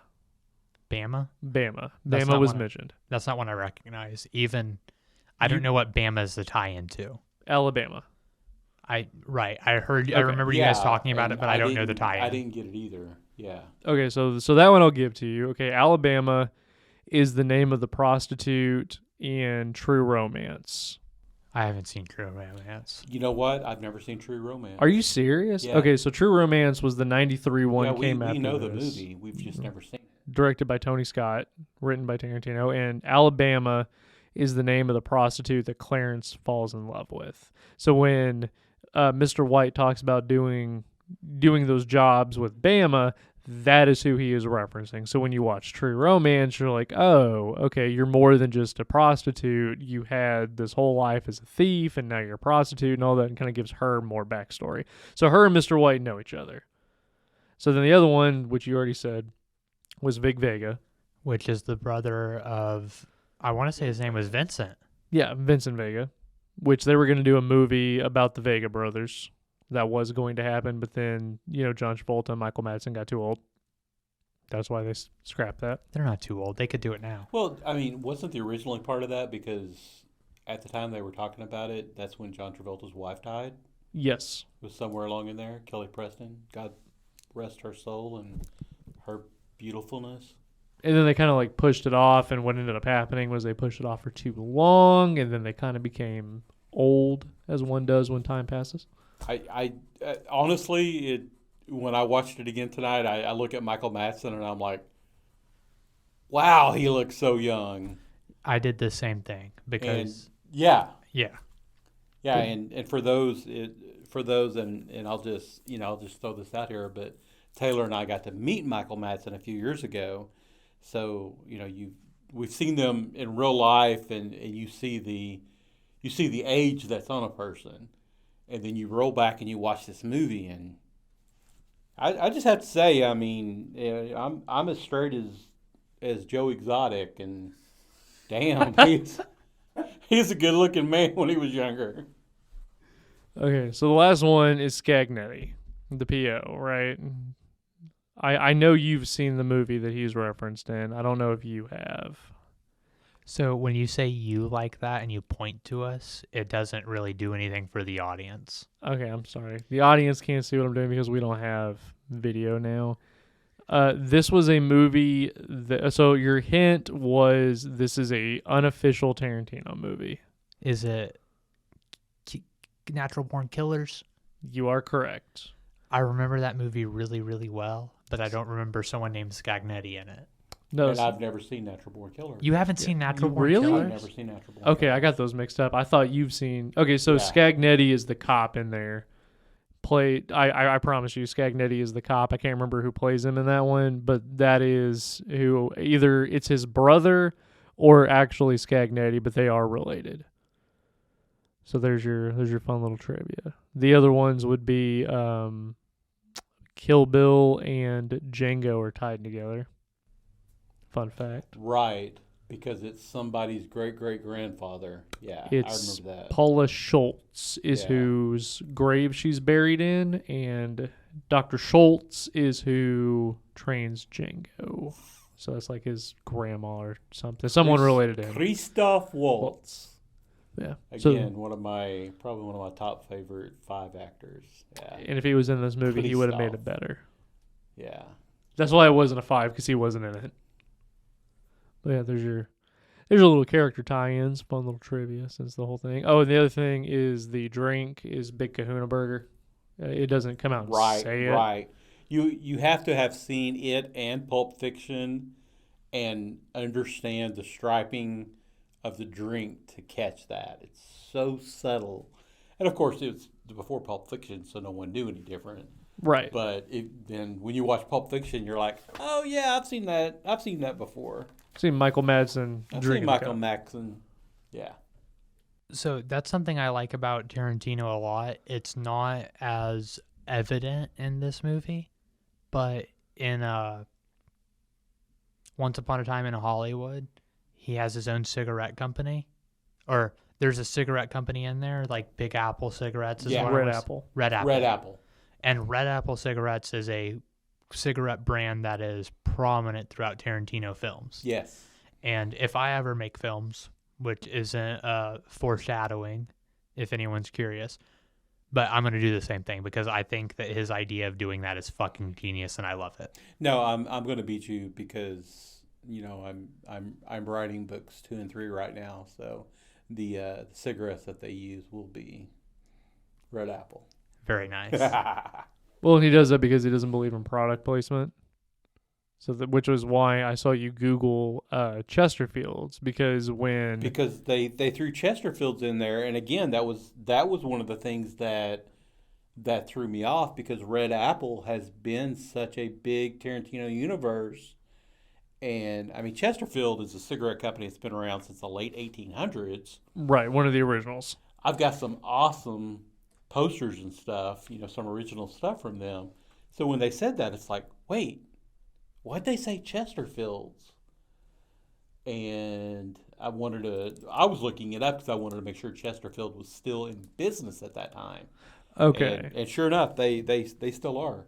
Bama? Bama That's was not mentioned. That's not one I recognize. Even, I don't know what Bama is the tie-in to. Alabama. I heard. Okay. I remember you guys talking about and it, but I don't know the tie-in. I didn't get it either. Yeah. Okay, so that one I'll give to you. Okay, Alabama is the name of the prostitute in True Romance. I haven't seen True Romance. You know what? I've never seen True Romance. Are you serious? Yeah. Okay, so True Romance was the 93 one came after we know this. the movie. We've just never seen it. Directed by Tony Scott, written by Tarantino, and Alabama is the name of the prostitute that Clarence falls in love with. So when Mr. White talks about doing those jobs with Bama, that is who he is referencing. So when you watch True Romance, you're like, oh, okay, you're more than just a prostitute. You had this whole life as a thief, and now you're a prostitute and all that, and kind of gives her more backstory. So her and Mr. White know each other. So then the other one, which you already said, was Vic Vega. Which is the brother of, I want to say his name was Vincent. Yeah, Vincent Vega, which they were going to do a movie about the Vega brothers. That was going to happen, but then, John Travolta and Michael Madsen got too old. that's why they scrapped that. They're not too old. They could do it now. Well, I mean, wasn't the originally part of that because at the time they were talking about it, that's when John Travolta's wife died? Yes. It was somewhere along in there. Kelly Preston, God rest her soul and her beautifulness. And then they kind of like pushed it off, and what ended up happening was they pushed it off for too long, and then they kind of became old, as one does when time passes. I honestly, when I watched it again tonight, I look at Michael Madsen and I'm like, wow, he looks so young. I did the same thing because Yeah, and for those, and I'll just throw this out here, but Taylor and I got to meet Michael Madsen a few years ago, so we've seen them in real life, and you see the age that's on a person, and then you roll back and you watch this movie, and I just have to say, I mean, I'm as straight as Joe Exotic, and damn, he's a good looking man when he was younger. Okay, so the last one is Scagnetti, the PO, right? I know you've seen the movie that he's referenced in. I don't know if you have. So when you say you like that and you point to us, it doesn't really do anything for the audience. Okay, I'm sorry. The audience can't see what I'm doing because we don't have video now. This was a movie so your hint was this is a unofficial Tarantino movie. Is it Natural Born Killers? You are correct. I remember that movie really, really well, but I don't remember someone named Scagnetti in it. No, And I've never seen Natural Born Killers. You haven't seen Natural Born really? Killers? I've never seen Natural Born okay, Killers. I got those mixed up. I thought you've seen. Okay, so Yeah. Scagnetti is the cop in there. I promise you, Scagnetti is the cop. I can't remember who plays him in that one, but that is who. Either it's his brother or actually Scagnetti, but they are related. So there's your fun little trivia. The other ones would be Kill Bill and Django are tied together. Fun fact. Right, because it's somebody's great-great-grandfather. Yeah, It's I remember that. Paula Schultz is Yeah. whose grave she's buried in, and Dr. Schultz is who trains Django. So that's like his grandma or something. Someone related to him. Christoph Waltz. Yeah. Again, probably one of my top favorite 5 actors. Yeah, And if he was in this movie, he would have made Christoph. it better. yeah. That's why it wasn't a 5, because he wasn't in it. But yeah, there's your little character tie-ins, fun little trivia since the whole thing. Oh, and the other thing is the drink is Big Kahuna Burger. It doesn't come out and say it. Right. You have to have seen it and Pulp Fiction and understand the striping of the drink to catch that. It's so subtle. And of course, it was before Pulp Fiction, so no one knew any different. Right. But then when you watch Pulp Fiction, you're like, oh yeah, I've seen that. I've seen that before. I've seen Michael Madsen I've drinking seen Michael the cup. Madsen. Yeah. So that's something I like about Tarantino a lot. It's not as evident in this movie, but in Once Upon a Time in Hollywood, he has his own cigarette company. Or there's a cigarette company in there, like Big Apple cigarettes. Is Yeah. what it Red was. Apple. Red Apple. Red Apple. And Red Apple cigarettes is a cigarette brand that is prominent throughout Tarantino films. Yes. And if I ever make films, which isn't foreshadowing, if anyone's curious, but I'm going to do the same thing because I think that his idea of doing that is fucking genius and I love it. No, I'm going to beat you because I'm writing books 2 and 3 right now, so the cigarettes that they use will be Red Apple. Very nice. Well, and he does that because he doesn't believe in product placement. So which was why I saw you Google Chesterfields, because Because they threw Chesterfields in there, and again, that was one of the things that threw me off because Red Apple has been such a big Tarantino universe, and I mean Chesterfield is a cigarette company that's been around since the late 1800s. right, one of the originals. I've got some awesome posters and stuff, some original stuff from them. So when they said that, it's like, wait, why'd they say Chesterfields? And I was looking it up because I wanted to make sure Chesterfield was still in business at that time. Okay. And sure enough, they still are.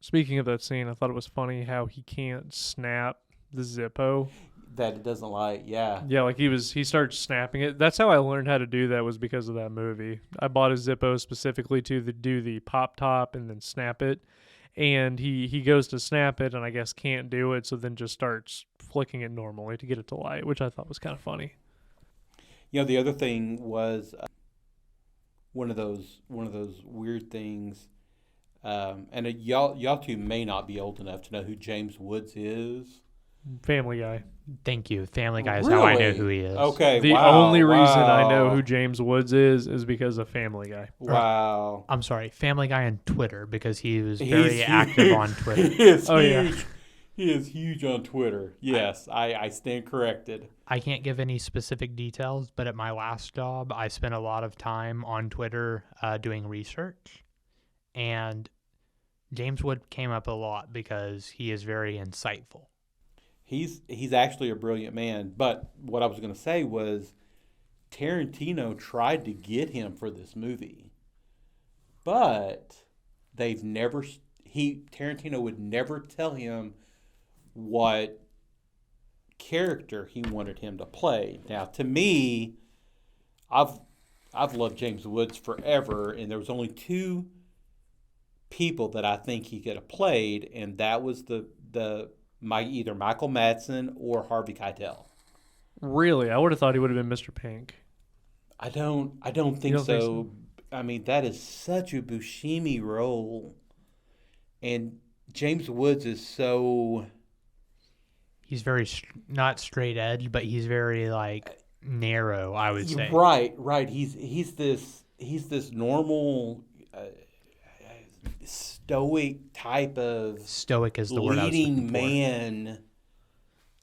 Speaking of that scene, I thought it was funny how he can't snap the Zippo. That it doesn't like, yeah. Yeah, like he starts snapping it. That's how I learned how to do that, was because of that movie. I bought a Zippo specifically to do the pop top and then snap it. And he goes to snap it and I guess can't do it, so then just starts flicking it normally to get it to light, which I thought was kind of funny. You know, the other thing was one of those weird things. And y'all two may not be old enough to know who James Woods is. Family Guy. Thank you. Family Guy is how I know Really? who he is. Okay, The wow, only reason I know wow. who James Woods is because of Family Guy. Wow. I'm sorry, Family Guy on Twitter, because he was He's very active huge. on Twitter. He is Oh, yeah. huge. He is huge on Twitter. Yes, I stand corrected. I can't give any specific details, but at my last job, I spent a lot of time on Twitter doing research, and James Wood came up a lot because he is very insightful. He's actually a brilliant man. But what I was going to say was Tarantino tried to get him for this movie, but Tarantino would never tell him what character he wanted him to play. Now, to me, I've loved James Woods forever, and there was only two people that I think he could have played, and that was either Michael Madsen or Harvey Keitel. Really? I would have thought he would have been Mr. Pink. I don't think don't so. think so? I mean, that is such a Buscemi role, and James Woods is so. He's very not straight edge, but he's very like narrow, I would say. Right. He's this normal, stoic type of Stoic is the word I was leading looking for. man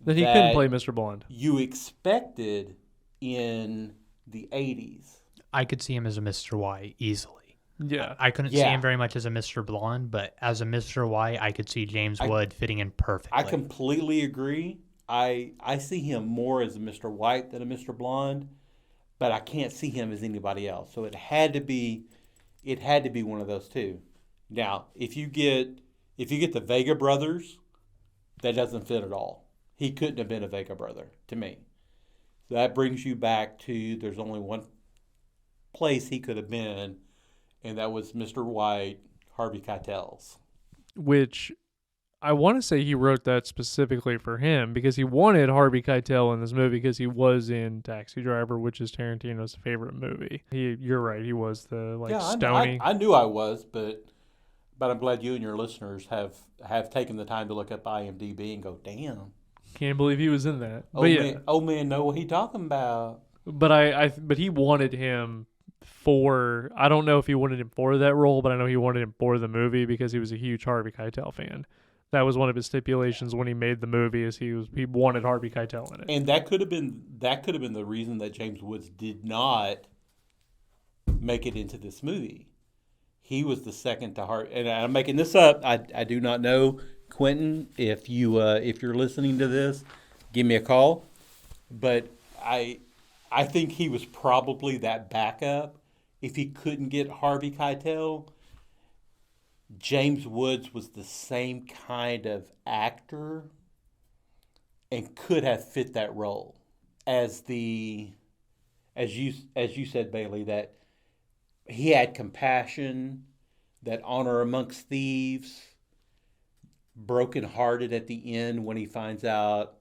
Then he that couldn't play Mr. Blonde. you expected in the 80s. I could see him as a Mr. White easily. Yeah. I couldn't see Yeah. him very much as a Mr. Blonde, but as a Mr. White, I could see James Wood fitting in perfectly. I completely agree. I see him more as a Mr. White than a Mr. Blonde, but I can't see him as anybody else. So it had to be one of those two. Now, if you get the Vega brothers, that doesn't fit at all. He couldn't have been a Vega brother to me. So that brings you back to there's only one place he could have been, and that was Mr. White, Harvey Keitel's. Which I want to say he wrote that specifically for him because he wanted Harvey Keitel in this movie because he was in Taxi Driver, which is Tarantino's favorite movie. You're right. He was the stony. I knew I was, but I'm glad you and your listeners have taken the time to look up IMDb and go, damn. Can't believe he was in that. Old man know what he talking about. But he wanted him for, I don't know if he wanted him for that role, but I know he wanted him for the movie because he was a huge Harvey Keitel fan. That was one of his stipulations when he made the movie, is he wanted Harvey Keitel in it. And that could have been the reason that James Woods did not make it into this movie. He was the second to Harvey, and I'm making this up. I do not know, Quentin. If you're listening to this, give me a call. But I think he was probably that backup. If he couldn't get Harvey Keitel, James Woods was the same kind of actor and could have fit that role as you said, Bailey, that he had compassion, that honor amongst thieves, brokenhearted at the end when he finds out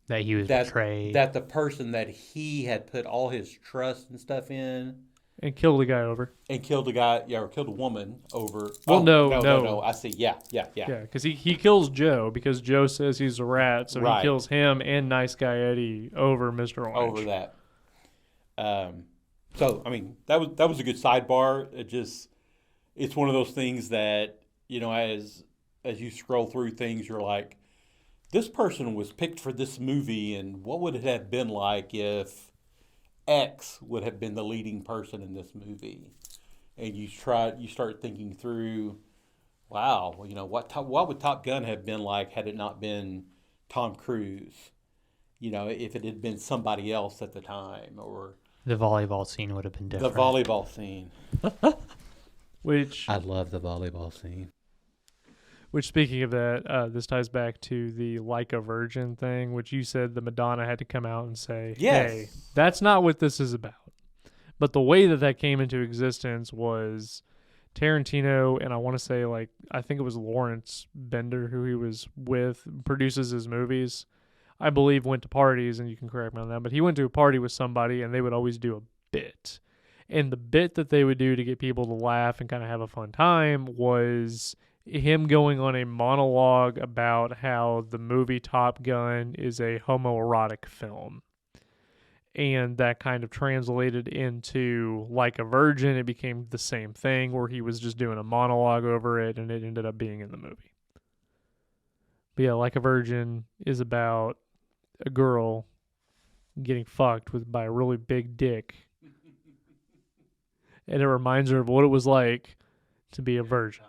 that he was betrayed. That the person that he had put all his trust and stuff in. And killed a guy over. And killed a guy, or killed a woman over. Well, no. I see. Yeah. Yeah, because he kills Joe because Joe says he's a rat, so Right. he kills him and nice guy Eddie over Mr. Orange. Over that. So, I mean, that was a good sidebar. It's one of those things that, as you scroll through things, you're like, this person was picked for this movie, and what would it have been like if X would have been the leading person in this movie? And you start thinking through, wow, what would Top Gun have been like had it not been Tom Cruise? If it had been somebody else at the time, or the volleyball scene would have been different. the volleyball scene. Which I love the volleyball scene. Which, speaking of that, this ties back to the Like a Virgin thing, which you said the Madonna had to come out and say, Yes. hey, that's not what this is about. But the way that that came into existence was Tarantino, and I want to say, like, I think it was Lawrence Bender, who he was with, produces his movies. I believe went to parties, and you can correct me on that, but he went to a party with somebody, and they would always do a bit. And the bit that they would do to get people to laugh and kind of have a fun time was him going on a monologue about how the movie Top Gun is a homoerotic film. And that kind of translated into Like a Virgin. It became the same thing where he was just doing a monologue over it, and it ended up being in the movie. But yeah, Like a Virgin is about a girl getting fucked by a really big dick. And it reminds her of what it was like to be a virgin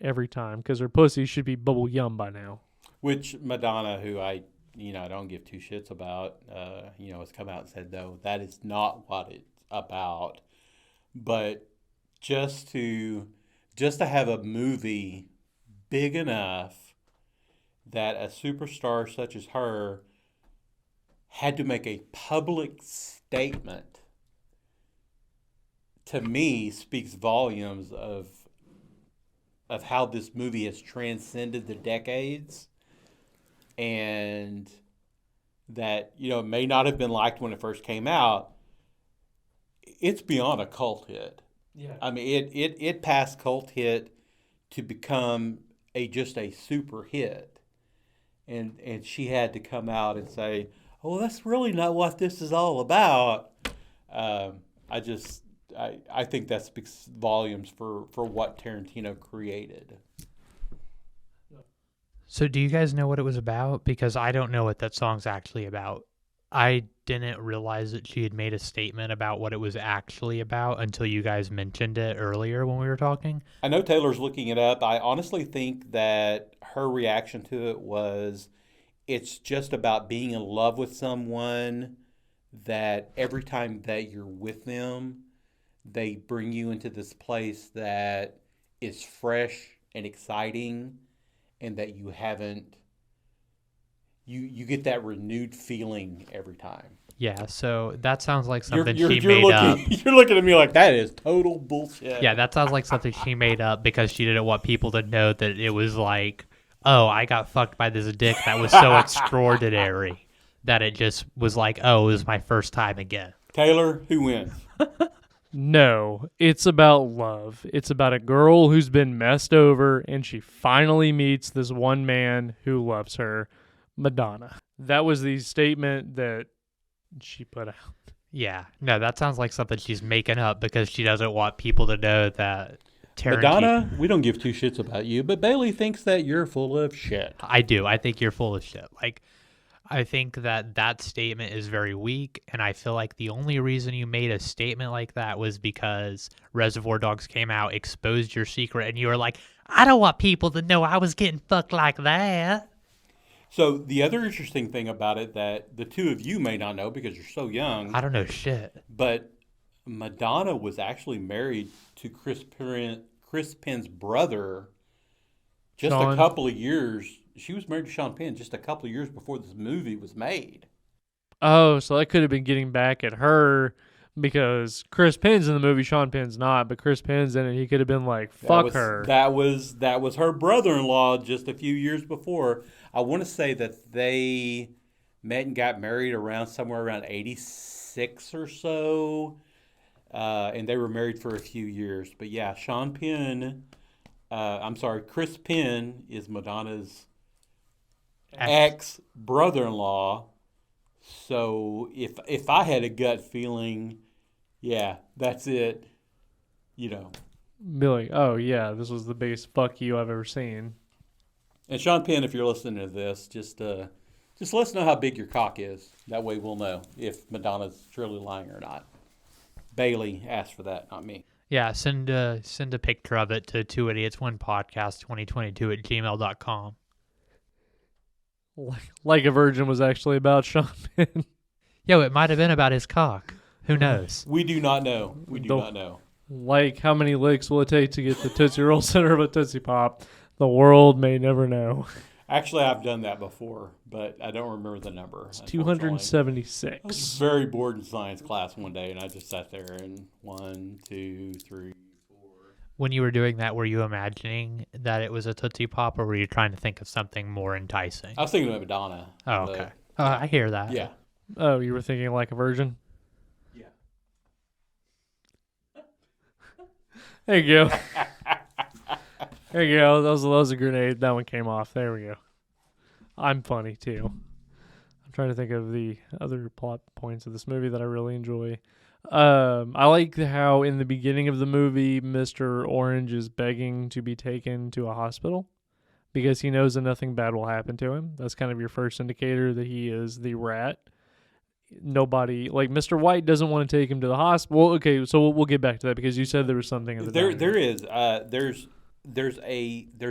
every time, because her pussy should be bubble yum by now. Which Madonna, who I don't give two shits about, has come out and said, no, that is not what it's about. But just to have a movie big enough that a superstar such as her had to make a public statement, to me, speaks volumes of how this movie has transcended the decades, and that, it may not have been liked when it first came out. It's beyond a cult hit. Yeah. I mean, it passed cult hit to become just a super hit. And she had to come out and say, oh, that's really not what this is all about. I think that speaks volumes for what Tarantino created. So do you guys know what it was about? Because I don't know what that song's actually about. I didn't realize that she had made a statement about what it was actually about until you guys mentioned it earlier when we were talking. I know Taylor's looking it up. I honestly think that her reaction to it was, it's just about being in love with someone that every time that you're with them, they bring you into this place that is fresh and exciting, and that you haven't, you get that renewed feeling every time. Yeah, so that sounds like something You're she made up. You're looking at me like that is total bullshit. Yeah, that sounds like something she made up because she didn't want people to know that it was like, oh, I got fucked by this dick that was so extraordinary that it just was like, oh, it was my first time again. Taylor, who wins? No, it's about love. It's about a girl who's been messed over, and she finally meets this one man who loves her, Madonna. That was the statement that she put out. Yeah, no, that sounds like something she's making up because she doesn't want people to know that Tarantino... Madonna, we don't give two shits about you, but Bailey thinks that you're full of shit. I do. I think you're full of shit. Like, I think that statement is very weak, and I feel like the only reason you made a statement like that was because Reservoir Dogs came out, exposed your secret, and you were like, I don't want people to know I was getting fucked like that. So the other interesting thing about it that the two of you may not know because you're so young. I don't know shit. But Madonna was actually married to Chris Penn's brother just Sean. a couple of years. She was married to Sean Penn just a couple of years before this movie was made. Oh, so that could have been getting back at her because Chris Penn's in the movie, Sean Penn's not, but Chris Penn's in it. He could have been like, fuck her. That was her brother-in-law just a few years before. I want to say that they met and got married somewhere around 86 or so. And they were married for a few years. But yeah, Chris Penn is Madonna's ex-brother-in-law. So if I had a gut feeling, yeah, that's it, Be like, oh yeah, this was the biggest fuck you I've ever seen. And Sean Penn, if you're listening to this, just let us know how big your cock is. That way we'll know if Madonna's truly lying or not. Bailey asked for that, not me. Yeah, send a picture of it to 2idiots1podcast2022@gmail.com. Like a Virgin was actually about Sean Penn. Yo, it might have been about his cock. Who knows? We do not know. Like, how many licks will it take to get the Tootsie Roll center of a Tootsie Pop? The world may never know. Actually, I've done that before, but I don't remember the number. It's unfortunately. I was 276. very bored in science class one day, and I just sat there and 1, 2, 3, 4. When you were doing that, were you imagining that it was a Tootsie Pop, or were you trying to think of something more enticing? I was thinking of Madonna. Oh, okay. I hear that. Yeah. Oh, you were thinking like a virgin? Yeah. There you go. There you go. That was a grenade. That one came off. There we go. I'm funny too. I'm trying to think of the other plot points of this movie that I really enjoy. I like how in the beginning of the movie, Mr. Orange is begging to be taken to a hospital because he knows that nothing bad will happen to him. That's kind of your first indicator that he is the rat. Nobody, like Mr. White doesn't want to take him to the hospital. Well, okay, so we'll get back to that because you said there was something in the There's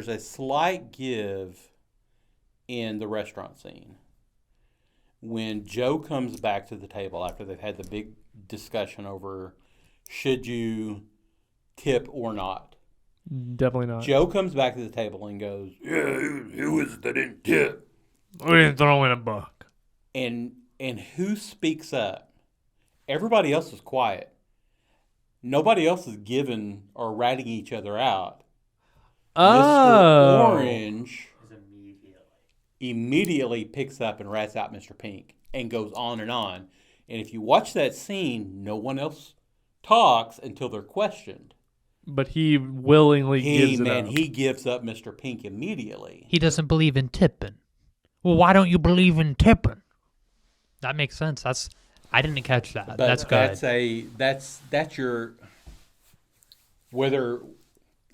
a slight give in the restaurant scene when Joe comes back to the table after they've had the big discussion over should you tip or not. Definitely not. Joe comes back to the table and goes, "Yeah, who was that didn't tip?" We didn't throw in a buck. And who speaks up? Everybody else is quiet. Nobody else is giving or ratting each other out. Mr. Orange immediately picks up and rats out Mr. Pink and goes on. And if you watch that scene, no one else talks until they're questioned. But he willingly gives it up. He gives up Mr. Pink immediately. He doesn't believe in tipping. Well, why don't you believe in tipping? That makes sense. I didn't catch that. But that's good. That's your whether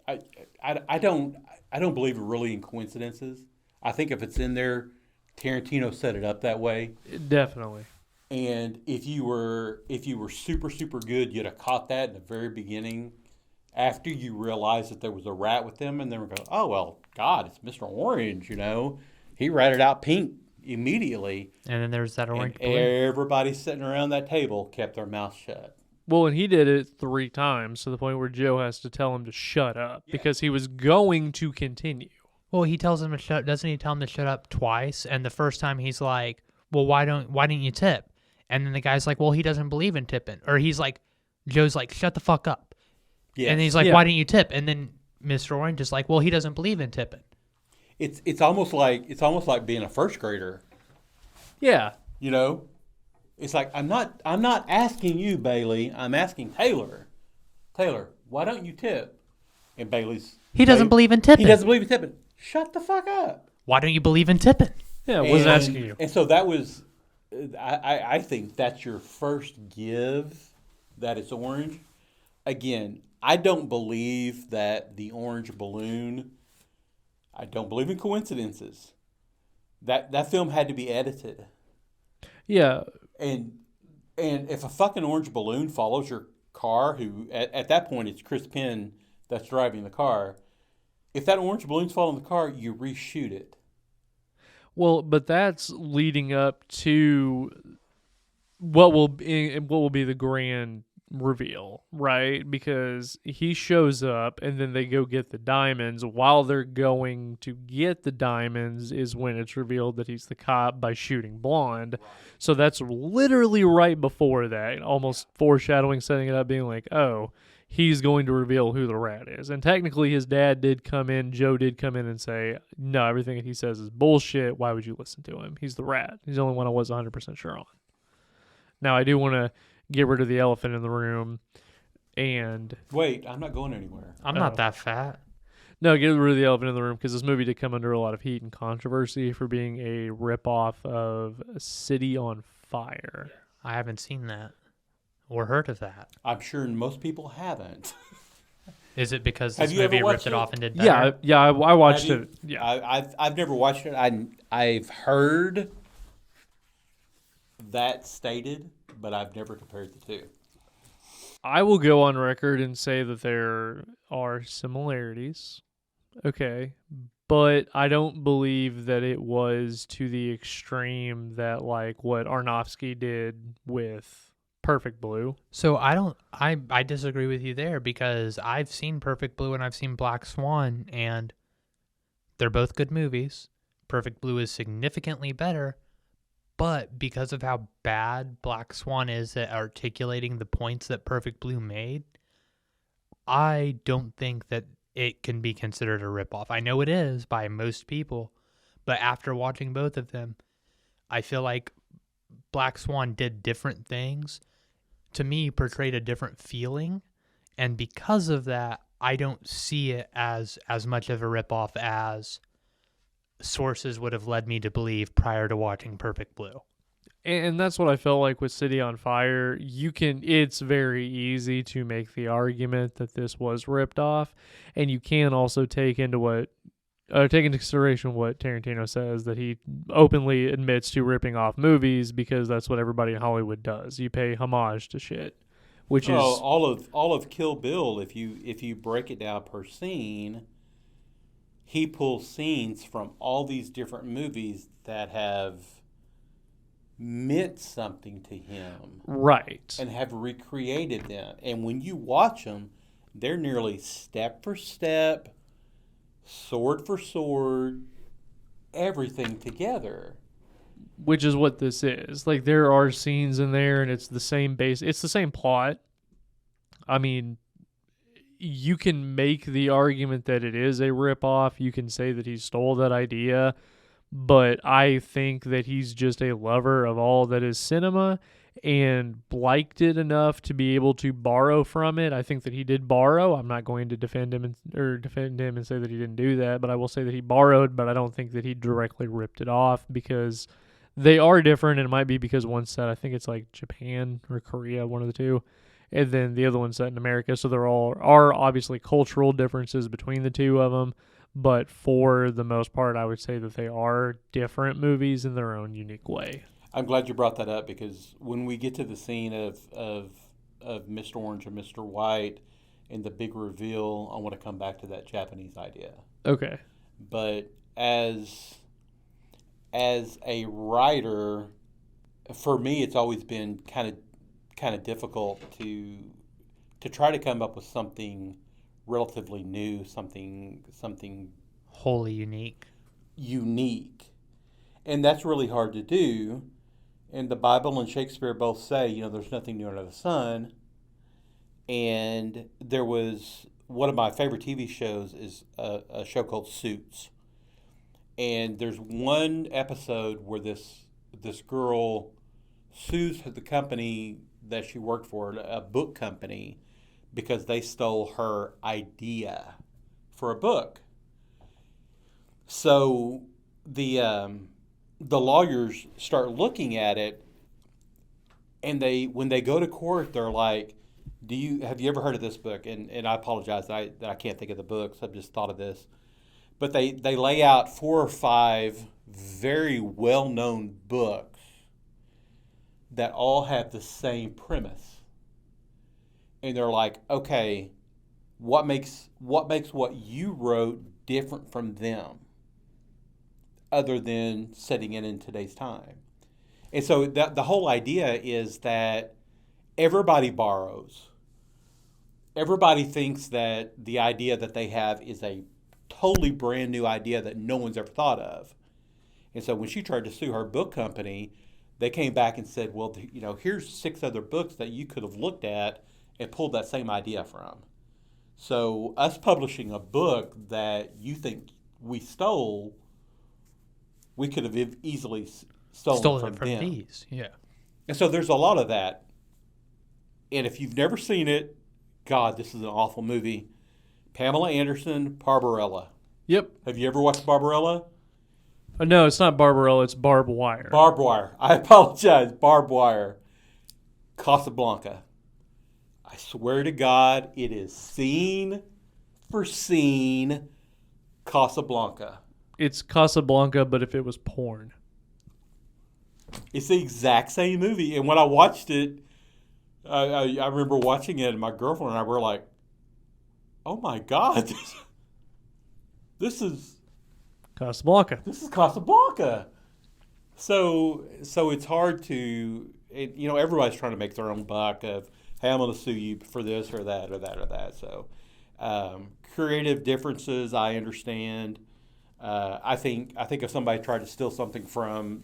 I don't believe really in coincidences. I think if it's in there, Tarantino set it up that way. Definitely. And if you were super good, you'd have caught that in the very beginning. After you realized that there was a rat with them, and then we go, oh well, God, it's Mr. Orange. You know, he ratted out Pink immediately. And then there's that orange. And everybody sitting around that table kept their mouth shut. Well, and he did it 3 times to the point where Joe has to tell him to shut up because he was going to continue. Well, he tells him to shut. Doesn't he tell him to shut up twice? And the first time he's like, "Well, why didn't you tip?" And then the guy's like, "Well, he doesn't believe in tipping." Or he's like, Joe's like, "Shut the fuck up." Yes. And he's like, "Why didn't you tip?" And then Mr. Orange is like, "Well, he doesn't believe in tipping." It's almost like being a first grader. Yeah. You know, it's like I'm not asking you, Bailey. I'm asking Taylor. Taylor, why don't you tip? And he doesn't believe in tipping. He doesn't believe in tipping. Shut the fuck up. Why don't you believe in tipping? Yeah, I wasn't asking you. And so that was, I think that's your first give that it's orange. Again, I don't believe that the orange balloon, I don't believe in coincidences. That film had to be edited. Yeah. And if a fucking orange balloon follows your car, who at that point it's Chris Penn that's driving the car, if that orange balloon's following the car, you reshoot it. Well, but that's leading up to what will be the grand reveal, right? Because he shows up and then they go get the diamonds. While they're going to get the diamonds is when it's revealed that he's the cop by shooting Blonde. Right. So that's literally right before that, almost foreshadowing, setting it up, being like, oh, he's going to reveal who the rat is. And technically his dad did come in, Joe did come in and say, no, everything that he says is bullshit. Why would you listen to him? He's the rat. He's the only one I was 100% sure on. Now, I do want to get rid of the elephant in the room and... Wait, I'm not going anywhere. I'm not that fat. No, get rid of the elephant in the room because this movie did come under a lot of heat and controversy for being a ripoff of City on Fire. I haven't seen that or heard of that. I'm sure most people haven't. Is it because this movie ripped it off and did better? I watched it. Yeah, I've never watched it. I've heard that stated, but I've never compared the two. I will go on record and say that there are similarities. Okay. But I don't believe that it was to the extreme that like what Aronofsky did with Perfect Blue. So I disagree with you there because I've seen Perfect Blue and I've seen Black Swan, and They're both good movies. Perfect Blue is significantly better, but because of how bad Black Swan is at articulating the points that Perfect Blue made, I don't think that it can be considered a ripoff. I know it is by most people, but after watching both of them, I feel like Black Swan did different things. To me, portrayed a different feeling, and because of that, I don't see it as much of a ripoff as sources would have led me to believe prior to watching Perfect Blue. And that's what I felt like with City on Fire. It's very easy to make the argument that this was ripped off, and you can also take into consideration what Tarantino says, that he openly admits to ripping off movies because that's what everybody in Hollywood does. You pay homage to shit, which is all of Kill Bill. If you break it down per scene, he pulls scenes from all these different movies that have meant something to him, right, and have recreated them. And when you watch them, they're nearly step for step, sword for sword, everything together. Which is what this is. Like, there are scenes in there, and it's the same it's the same plot. I mean, you can make the argument that it is a ripoff. You can say that he stole that idea, but I think that he's just a lover of all that is cinema and liked it enough to be able to borrow from it. I think that he did borrow. I'm not going to defend him and say that he didn't do that, but I will say that he borrowed, but I don't think that he directly ripped it off, because they are different, and it might be because one's set, I think it's like Japan or Korea, one of the two, and then the other one's set in America, so there are obviously cultural differences between the two of them. But for the most part, I would say that they are different movies in their own unique way. I'm glad you brought that up, because when we get to the scene of Mr. Orange and Mr. White and the big reveal, I want to come back to that Japanese idea. Okay. But as a writer, for me, it's always been kind of difficult to try to come up with something relatively new, something Wholly unique. And that's really hard to do. And the Bible and Shakespeare both say, there's nothing new under the sun. And there was one of my favorite TV shows is a show called Suits. And there's one episode where this girl sues the company that she worked for, a book company, because they stole her idea for a book. So the lawyers start looking at it, and when they go to court, they're like, have you ever heard of this book? And I apologize that I can't think of the books. I've just thought of this. But they lay out 4 or 5 very well-known books that all have the same premise. And they're like, okay, what makes what you wrote different from them, other than setting it in today's time? And so the whole idea is that everybody borrows. Everybody thinks that the idea that they have is a totally brand new idea that no one's ever thought of. And so when she tried to sue her book company, they came back and said, well, here's 6 other books that you could have looked at and pulled that same idea from. So us publishing a book that you think we stole, we could have easily stolen from them. These, yeah. And so there's a lot of that. And if you've never seen it, God, this is an awful movie. Pamela Anderson, Barbarella. Yep. Have you ever watched Barbarella? No, it's not Barbarella, it's Barbed Wire. Barbed Wire. I apologize. Barbed Wire. Casablanca. I swear to God, it is scene for scene Casablanca. It's Casablanca, but if it was porn. It's the exact same movie. And when I watched it, I remember watching it, and my girlfriend and I were like, oh my God, this is Casablanca. This is Casablanca. So it's hard to, everybody's trying to make their own buck of, hey, I'm going to sue you for this or that or that or that. So creative differences, I understand. I think if somebody tried to steal something from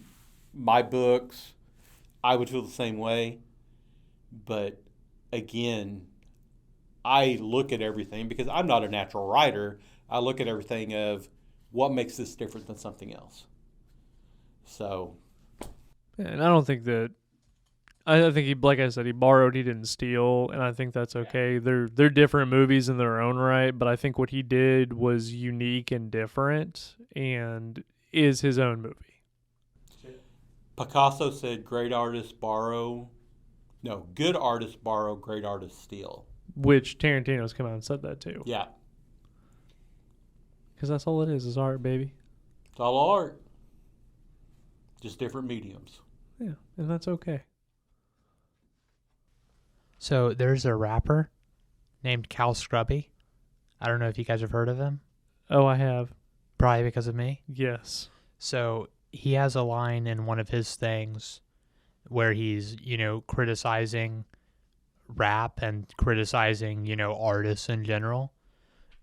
my books, I would feel the same way. But again, I look at everything because I'm not a natural writer. I look at everything of what makes this different than something else. So, And I don't think that. I think he, like I said, he borrowed, he didn't steal, and I think that's okay. They're different movies in their own right, but I think what he did was unique and different, and is his own movie. Picasso said, "Great artists borrow, no, good artists borrow, great artists steal." Which Tarantino's come out and said that too. Yeah, Because that's all it is art, baby. it's all art, just different mediums. Yeah, and that's okay. So there's a rapper named Cal Scrubby. I don't know if you guys have heard of him. Oh, I have. Probably because of me. Yes. So he has a line in one of his things where he's, criticizing rap and criticizing, artists in general.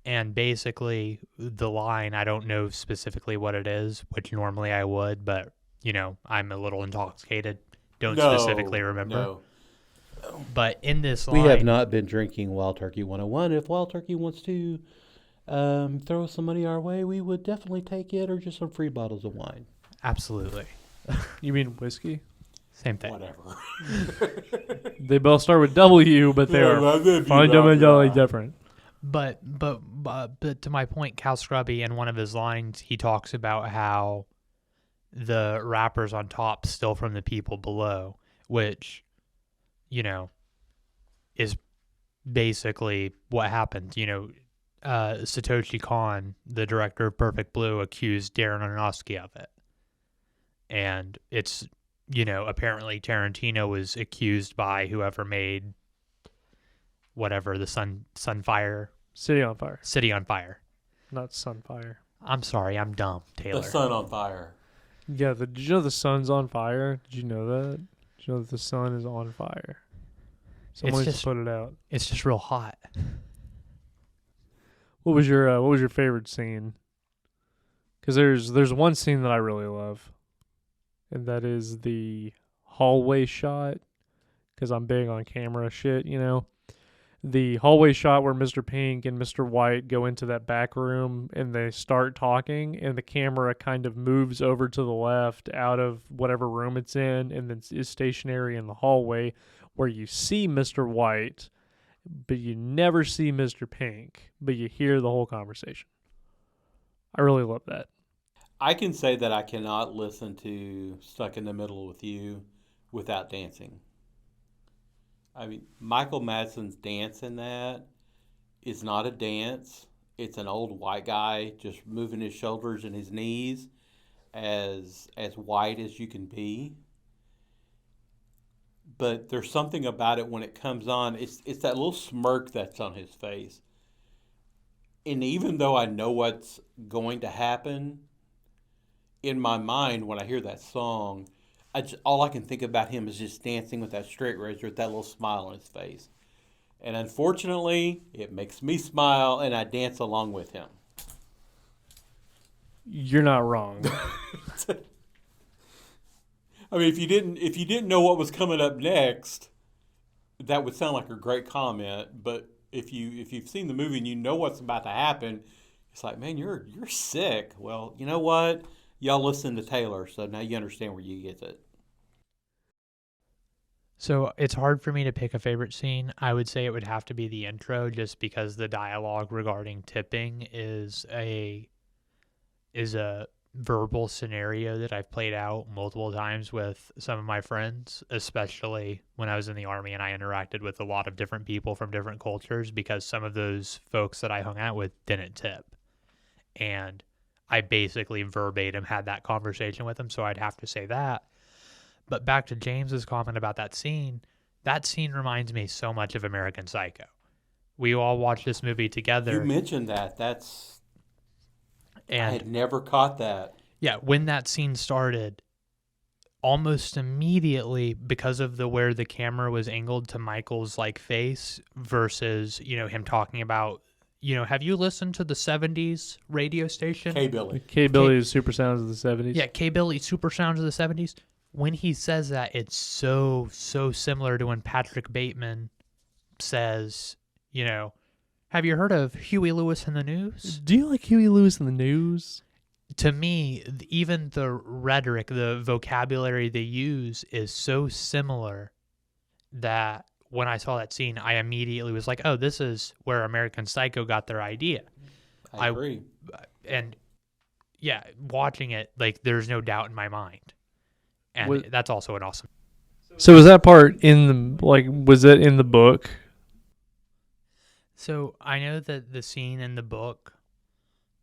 And basically the line, I don't know specifically what it is, which normally I would, but, I'm a little intoxicated. Don't specifically remember. No. But in this line... We have not been drinking Wild Turkey 101. If Wild Turkey wants to throw some money our way, we would definitely take it, or just some free bottles of wine. Absolutely. You mean whiskey? Same thing. Whatever. They both start with W, but they are fundamentally different. But to my point, Cal Scrubby, in one of his lines, he talks about how the rappers on top steal from the people below, which, is basically what happened. Satoshi Kon, the director of Perfect Blue, accused Darren Aronofsky of it. And it's, apparently Tarantino was accused by whoever made whatever, the Sunfire. City on Fire. City on Fire. Not Sunfire. I'm sorry, I'm dumb, Taylor. The sun on fire. Yeah, did you know the sun's on fire? Did you know that? Did you know that the sun is on fire? Someone just put it out. It's just real hot. What was your favorite scene? Because there's one scene that I really love, and that is the hallway shot. Because I'm big on camera shit, The hallway shot where Mr. Pink and Mr. White go into that back room and they start talking, and the camera kind of moves over to the left out of whatever room it's in, and then is stationary in the hallway, where you see Mr. White, but you never see Mr. Pink, but you hear the whole conversation. I really love that. I can say that I cannot listen to Stuck in the Middle with You without dancing. I mean, Michael Madsen's dance in that is not a dance. It's an old white guy just moving his shoulders and his knees as white as you can be. But there's something about it when it comes on. It's that little smirk that's on his face. And even though I know what's going to happen, in my mind when I hear that song, all I can think about him is just dancing with that straight razor with that little smile on his face. And unfortunately, it makes me smile, and I dance along with him. You're not wrong. I mean, if you didn't know what was coming up next, that would sound like a great comment. But if you've seen the movie and you know what's about to happen, it's like, man, you're sick. Well, you know what? Y'all listen to Taylor, so now you understand where you get it. So it's hard for me to pick a favorite scene. I would say it would have to be the intro, just because the dialogue regarding tipping is a verbal scenario that I've played out multiple times with some of my friends, especially when I was in the Army and I interacted with a lot of different people from different cultures, because some of those folks that I hung out with didn't tip. And I basically verbatim had that conversation with him, so I'd have to say that. But back to James's comment about that scene reminds me so much of American Psycho. We all watched this movie together. You mentioned that. I had never caught that. Yeah, when that scene started, almost immediately, because of where the camera was angled to Michael's face versus, him talking about, have you listened to the 70s radio station? K-Billy. K-Billy's Super Sounds of the 70s. Yeah, K-Billy Super Sounds of the 70s. When he says that, it's so similar to when Patrick Bateman says, have you heard of Huey Lewis in the News? Do you like Huey Lewis in the News? To me, even the rhetoric, the vocabulary they use is so similar that when I saw that scene, I immediately was like, oh, this is where American Psycho got their idea. I agree. And yeah, watching it, like, there's no doubt in my mind. And that's also an awesome. So was that part was it in the book? So I know that the scene in the book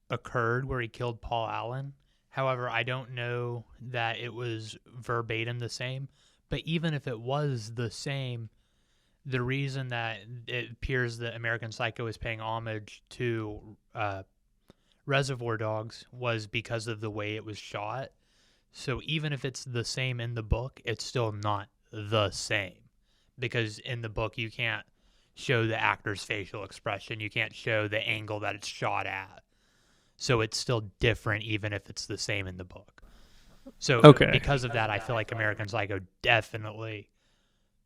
occurred where he killed Paul Allen. However, I don't know that it was verbatim the same. But even if it was the same, the reason that it appears that American Psycho is paying homage to Reservoir Dogs was because of the way it was shot. So even if it's the same in the book, it's still not the same. Because in the book, you can't show the actor's facial expression. You can't show the angle that it's shot at. So it's still different even if it's the same in the book. So because of that, I feel like American Psycho definitely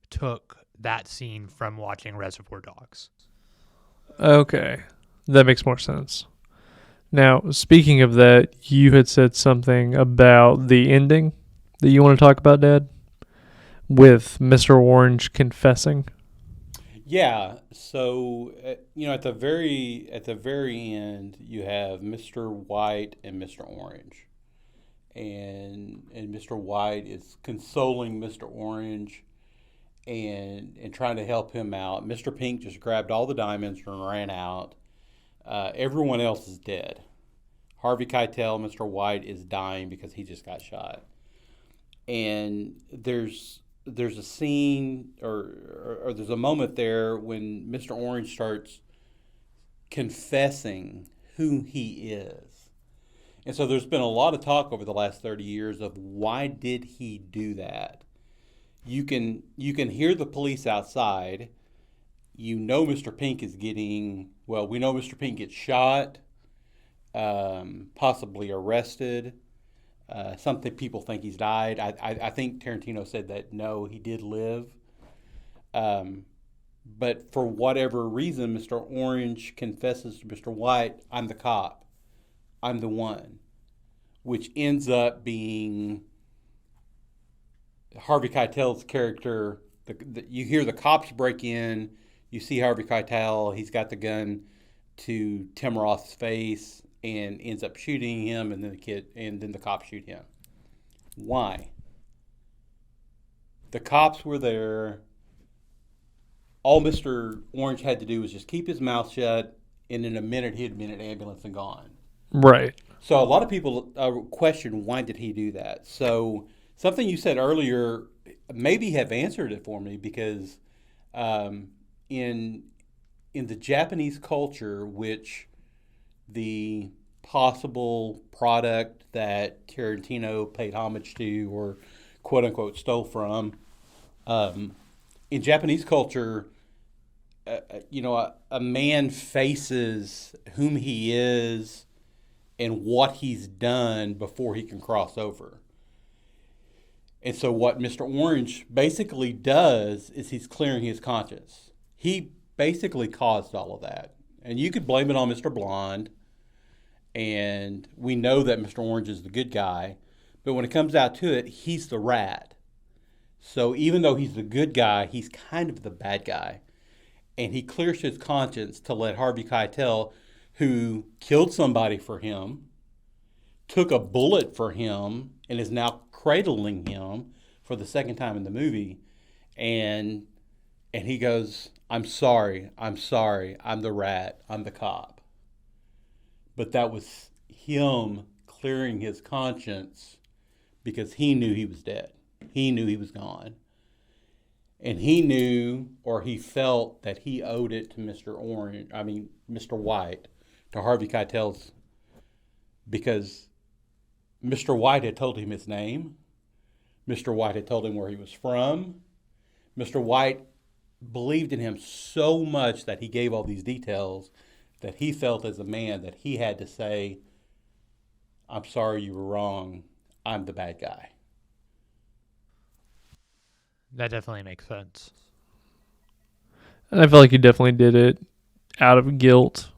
took that scene from watching Reservoir Dogs. Okay. That makes more sense. Now, speaking of that, you had said something about the ending that you want to talk about, Dad, with Mr. Orange confessing. Yeah. So, at the very end, you have Mr. White and Mr. Orange, and Mr. White is consoling Mr. Orange and trying to help him out. Mr. Pink just grabbed all the diamonds and ran out. Everyone else is dead. Harvey Keitel, Mr. White, is dying because he just got shot. And there's a scene or there's a moment there when Mr. Orange starts confessing who he is. And so there's been a lot of talk over the last 30 years of why did he do that? You can hear the police outside. Mr. Pink is we know Mr. Pink gets shot, possibly arrested. Something people think he's died. I think Tarantino said that no, he did live. But for whatever reason, Mr. Orange confesses to Mr. White, I'm the cop. I'm the one. Which ends up being Harvey Keitel's character. You hear the cops break in. You see Harvey Keitel. He's got the gun to Tim Roth's face and ends up shooting him, and then the cops shoot him. Why? The cops were there. All Mr. Orange had to do was just keep his mouth shut, and in a minute he'd been in an ambulance and gone. Right. So a lot of people question why did he do that. So something you said earlier maybe have answered it for me because in the Japanese culture, which the possible product that Tarantino paid homage to or quote unquote stole from, in Japanese culture, a man faces whom he is and what he's done before he can cross over. And so what Mr. Orange basically does is he's clearing his conscience. He basically caused all of that. And you could blame it on Mr. Blonde. And we know that Mr. Orange is the good guy. But when it comes out to it, he's the rat. So even though he's the good guy, he's kind of the bad guy. And he clears his conscience to let Harvey Keitel, who killed somebody for him, took a bullet for him, and is now cradling him for the second time in the movie. And he goes, I'm sorry, I'm the rat, I'm the cop. But that was him clearing his conscience because he knew he was dead. He knew he was gone. And he knew, or he felt, that he owed it to Mr. White, to Harvey Keitel's, because Mr. White had told him his name. Mr. White had told him where he was from. Mr. White believed in him so much that he gave all these details that he felt as a man that he had to say, I'm sorry you were wrong. I'm the bad guy. That definitely makes sense. And I feel like he definitely did it out of guilt,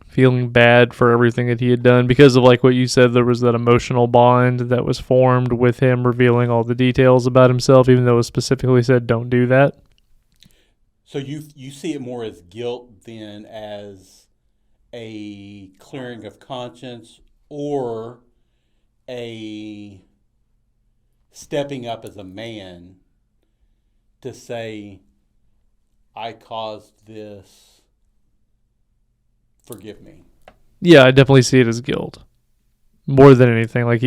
feeling bad for everything that he had done because of, like what you said, there was that emotional bond that was formed with him revealing all the details about himself, even though it was specifically said don't do that. So you see it more as guilt than as a clearing of conscience or a stepping up as a man to say, I caused this, forgive me. Yeah, I definitely see it as guilt. More than anything, like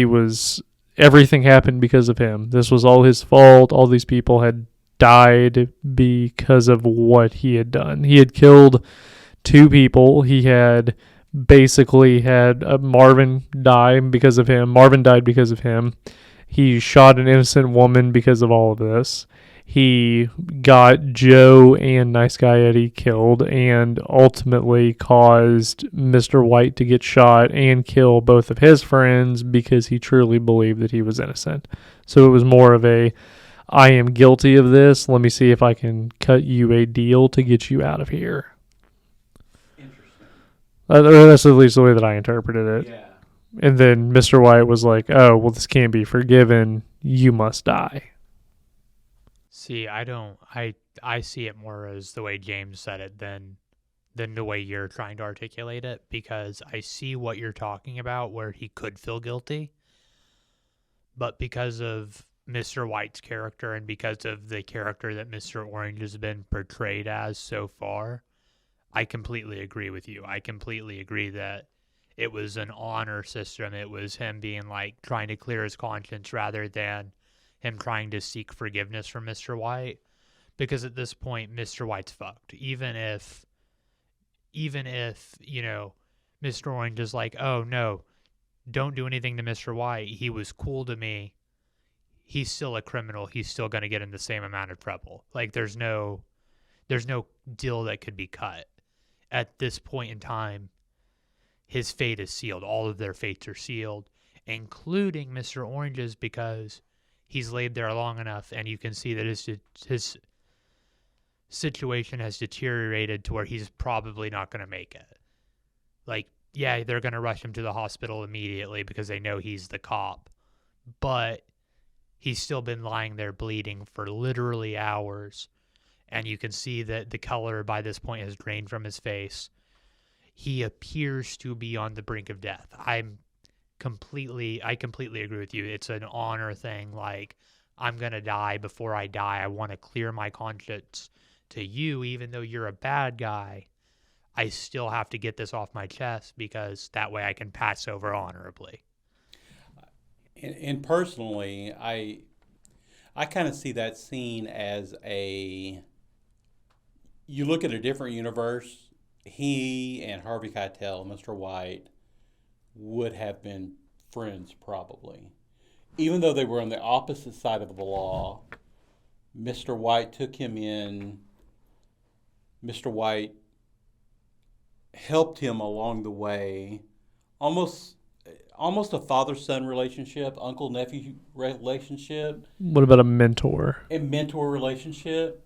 everything happened because of him. This was all his fault. All these people had died because of what he had done. He had killed 2 people. He had basically had Marvin die because of him. Marvin died because of him. He shot an innocent woman because of all of this. He got Joe and Nice Guy Eddie killed and ultimately caused Mr. White to get shot and kill both of his friends because he truly believed that he was innocent. So it was more of a, I am guilty of this. Let me see if I can cut you a deal to get you out of here. Interesting. That's at least the way that I interpreted it. Yeah. And then Mr. White was like, oh, well, this can't be forgiven. You must die. See, I see it more as the way James said it than the way you're trying to articulate it, because I see what you're talking about where he could feel guilty, but because of Mr. White's character and because of the character that Mr. Orange has been portrayed as so far, I completely agree with you. I completely agree that it was an honor system. It was him being like trying to clear his conscience rather than him trying to seek forgiveness from Mr. White, because at this point Mr. White's fucked. Even if Mr. Orange is like, oh no, don't do anything to Mr. White, he was cool to me, he's still a criminal. He's still going to get in the same amount of trouble. Like there's no deal that could be cut. At this point in time, his fate is sealed. All of their fates are sealed, including Mr. Orange's, because he's laid there long enough, and you can see that his situation has deteriorated to where he's probably not going to make it. Like, yeah, they're going to rush him to the hospital immediately because they know he's the cop, but he's still been lying there bleeding for literally hours, and you can see that the color by this point has drained from his face. He appears to be on the brink of death. I completely agree with you. It's an honor thing. Like, I'm going to die before I die. I want to clear my conscience to you, even though you're a bad guy. I still have to get this off my chest because that way I can pass over honorably. And personally, I kind of see that scene as you look at a different universe, he and Harvey Keitel, Mr. White, would have been friends probably. Even though they were on the opposite side of the law, Mr. White took him in. Mr. White helped him along the way, almost a father-son relationship, uncle-nephew relationship. What about a mentor? A mentor relationship.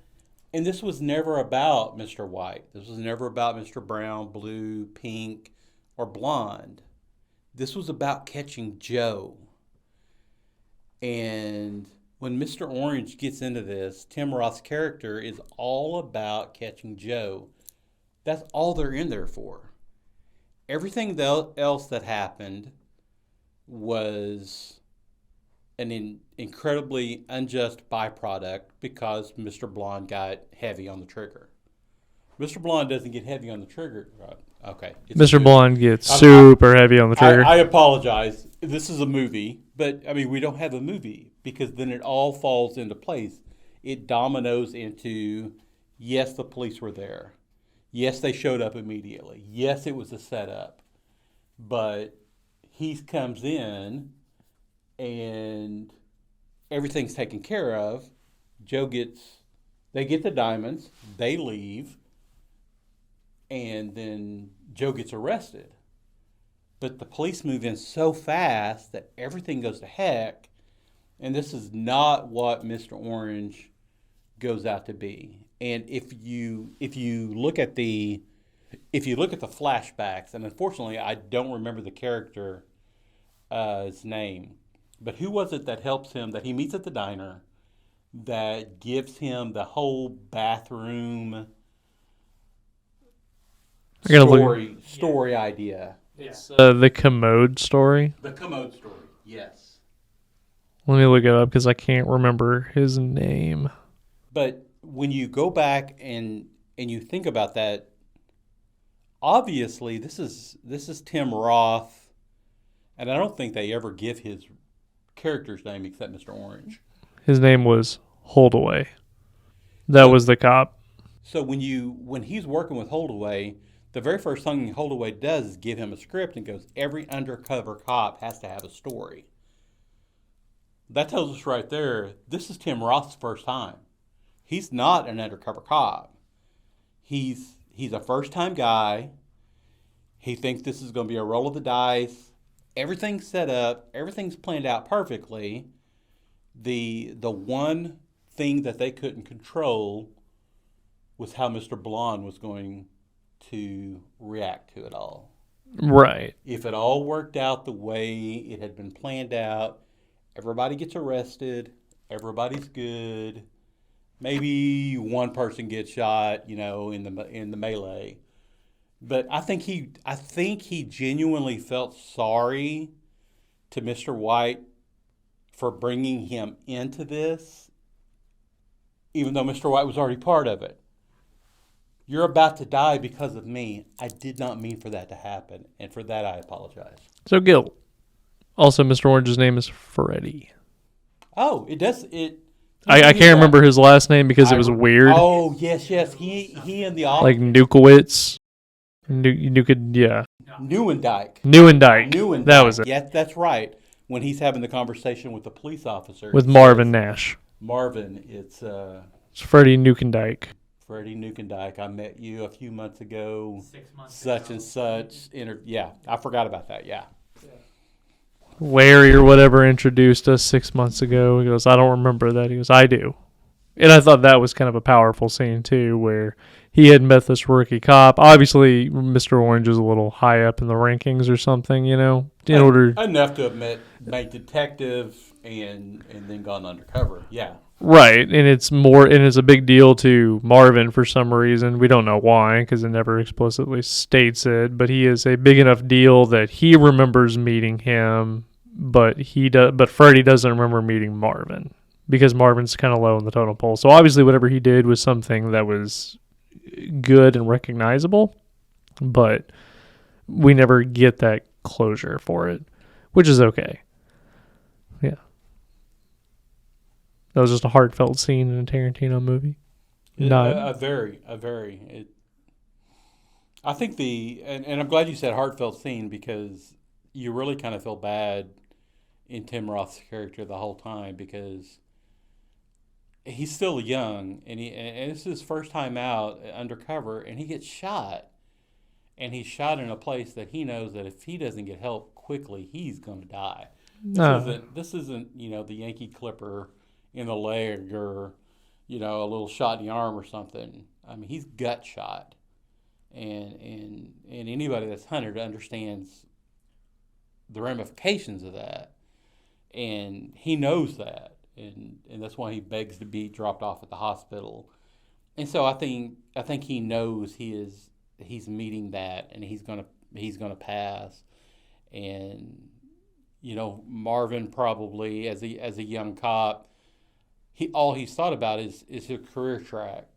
And this was never about Mr. White. This was never about Mr. Brown, blue, pink, or blonde. This was about catching Joe. And when Mr. Orange gets into this, Tim Roth's character is all about catching Joe. That's all they're in there for. Everything else that happened was an incredibly unjust byproduct because Mr. Blonde got heavy on the trigger. Mr. Blonde doesn't get heavy on the trigger. Right? Okay. Mr. Blonde gets super heavy on the trigger. I apologize. This is a movie, but I mean, we don't have a movie because then it all falls into place. It dominoes into, yes, the police were there. Yes, they showed up immediately. Yes, it was a setup. But he comes in and everything's taken care of. They get the diamonds, they leave, and then Joe gets arrested. But the police move in so fast that everything goes to heck, and this is not what Mr. Orange goes out to be. And if you look at the flashbacks, and unfortunately I don't remember the character's name, but who was it that helps him, that he meets at the diner, that gives him the whole bathroom story idea? It's the commode story. The commode story, yes. Let me look it up because I can't remember his name. But when you go back and you think about that, obviously this is Tim Roth, and I don't think they ever give his character's name except Mr. Orange. His name was Holdaway. That was the cop. So when he's working with Holdaway, the very first thing Holdaway does is give him a script and goes, every undercover cop has to have a story. That tells us right there, this is Tim Roth's first time. He's not an undercover cop. He's a first-time guy. He thinks this is going to be a roll of the dice. Everything's set up. Everything's planned out perfectly. The one thing that they couldn't control was how Mr. Blonde was going to react to it all. Right. If it all worked out the way it had been planned out, everybody gets arrested, everybody's good. Maybe one person gets shot, in the melee. But I think he genuinely felt sorry to Mr. White for bringing him into this, even though Mr. White was already part of it. You're about to die because of me. I did not mean for that to happen, and for that I apologize. So guilt. Also, Mr. Orange's name is Freddy. Oh, it does. I can't remember his last name because it was weird. Oh, yes. He and the office. Like Nukowitz. Yeah. Newendike. That was it. Yes, that's right. When he's having the conversation with the police officer. With Marvin Nash. Marvin, it's Freddie Nukendike. Freddie Nukendike. I met you a few months ago. 6 months such ago. and such. Yeah, I forgot about that. Yeah. Larry or whatever introduced us 6 months ago. He goes, I don't remember that. He goes, I do. And I thought that was kind of a powerful scene, too, where he had met this rookie cop. Obviously, Mr. Orange is a little high up in the rankings or something, in order... Enough to have made detective and then gone undercover. Yeah. Right, and it's a big deal to Marvin for some reason. We don't know why, because it never explicitly states it, but he is a big enough deal that he remembers meeting him, but Freddie doesn't remember meeting Marvin, because Marvin's kind of low in the totem pole. So obviously whatever he did was something that was good and recognizable, but we never get that closure for it, which is okay. Yeah. That was just a heartfelt scene in a Tarantino movie. A very. I think and I'm glad you said heartfelt scene, because you really kind of feel bad in Tim Roth's character the whole time, because he's still young and it's his first time out undercover, and he gets shot, and he's shot in a place that he knows that if he doesn't get help quickly, he's going to die. This isn't the Yankee Clipper in the leg, or a little shot in the arm or something. I mean, he's gut shot, and anybody that's hunted understands the ramifications of that, and he knows that, and that's why he begs to be dropped off at the hospital. And so I think he knows he's meeting that, and he's gonna pass. And Marvin probably as a young cop, all he's thought about is his career track.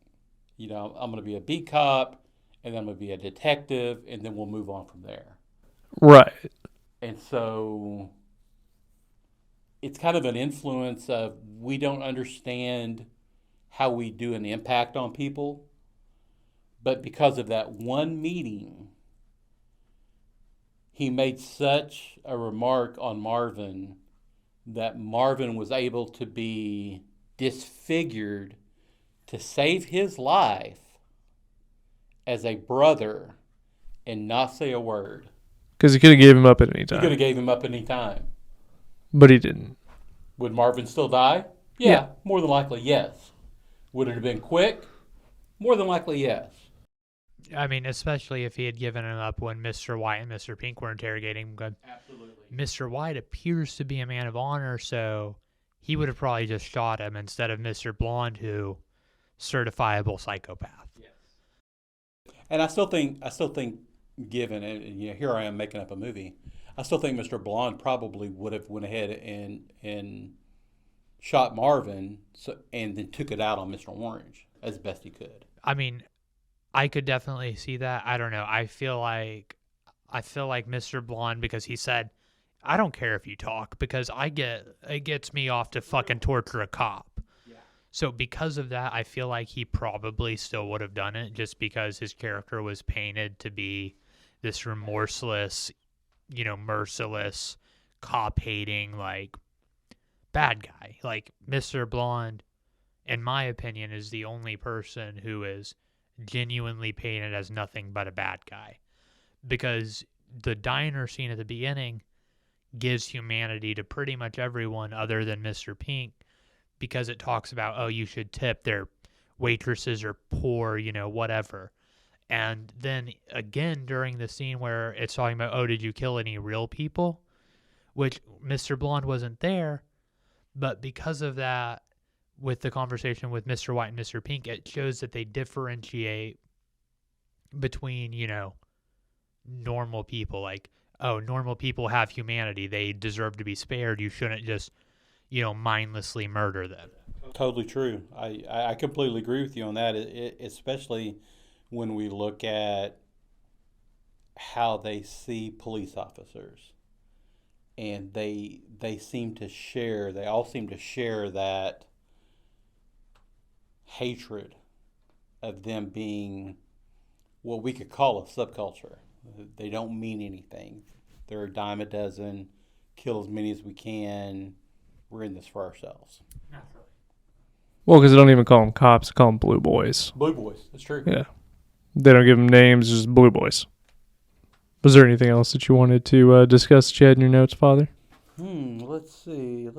I'm going to be a beat cop, and then I'm going to be a detective, and then we'll move on from there. Right. And so it's kind of an influence of, we don't understand how we do an impact on people, but because of that one meeting, he made such a remark on Marvin that Marvin was able to be disfigured to save his life as a brother, and not say a word. Because he could have gave him up at any He time. could have gave him up any time. But he didn't. Would Marvin still die? Yeah, more than likely, yes. Would it have been quick? More than likely, yes. I mean, especially if he had given him up when Mr. White and Mr. Pink were interrogating him. Absolutely. Mr. White appears to be a man of honor, so he would have probably just shot him instead of Mr. Blonde, who certifiable psychopath. Yes. And I still think, given and here I am making up a movie, I still think Mr. Blonde probably would have went ahead and shot Marvin, and then took it out on Mr. Orange as best he could. I mean, I could definitely see that. I don't know. I feel like Mr. Blonde, because he said, I don't care if you talk, because it gets me off to fucking torture a cop. Yeah. So because of that, I feel like he probably still would have done it, just because his character was painted to be this remorseless, merciless, cop-hating, like, bad guy. Like, Mr. Blonde, in my opinion, is the only person who is genuinely painted as nothing but a bad guy, because the diner scene at the beginning gives humanity to pretty much everyone other than Mr. Pink, because it talks about, oh, you should tip, their waitresses are poor, whatever. And then again during the scene where it's talking about, oh, did you kill any real people, which Mr. Blonde wasn't there, but because of that, with the conversation with Mr. White and Mr. Pink, it shows that they differentiate between, normal people. Like, oh, normal people have humanity. They deserve to be spared. You shouldn't just, mindlessly murder them. Totally true. I completely agree with you on that, especially when we look at how they see police officers. And they all seem to share that hatred of them being what we could call a subculture. They don't mean anything. They're a dime a dozen, kill as many as we can. We're in this for ourselves. Well, because they don't even call them cops, they call them blue boys. Blue boys, that's true. Yeah. They don't give them names, just blue boys. Was there anything else that you wanted to discuss that you had in your notes, Father? Let's see.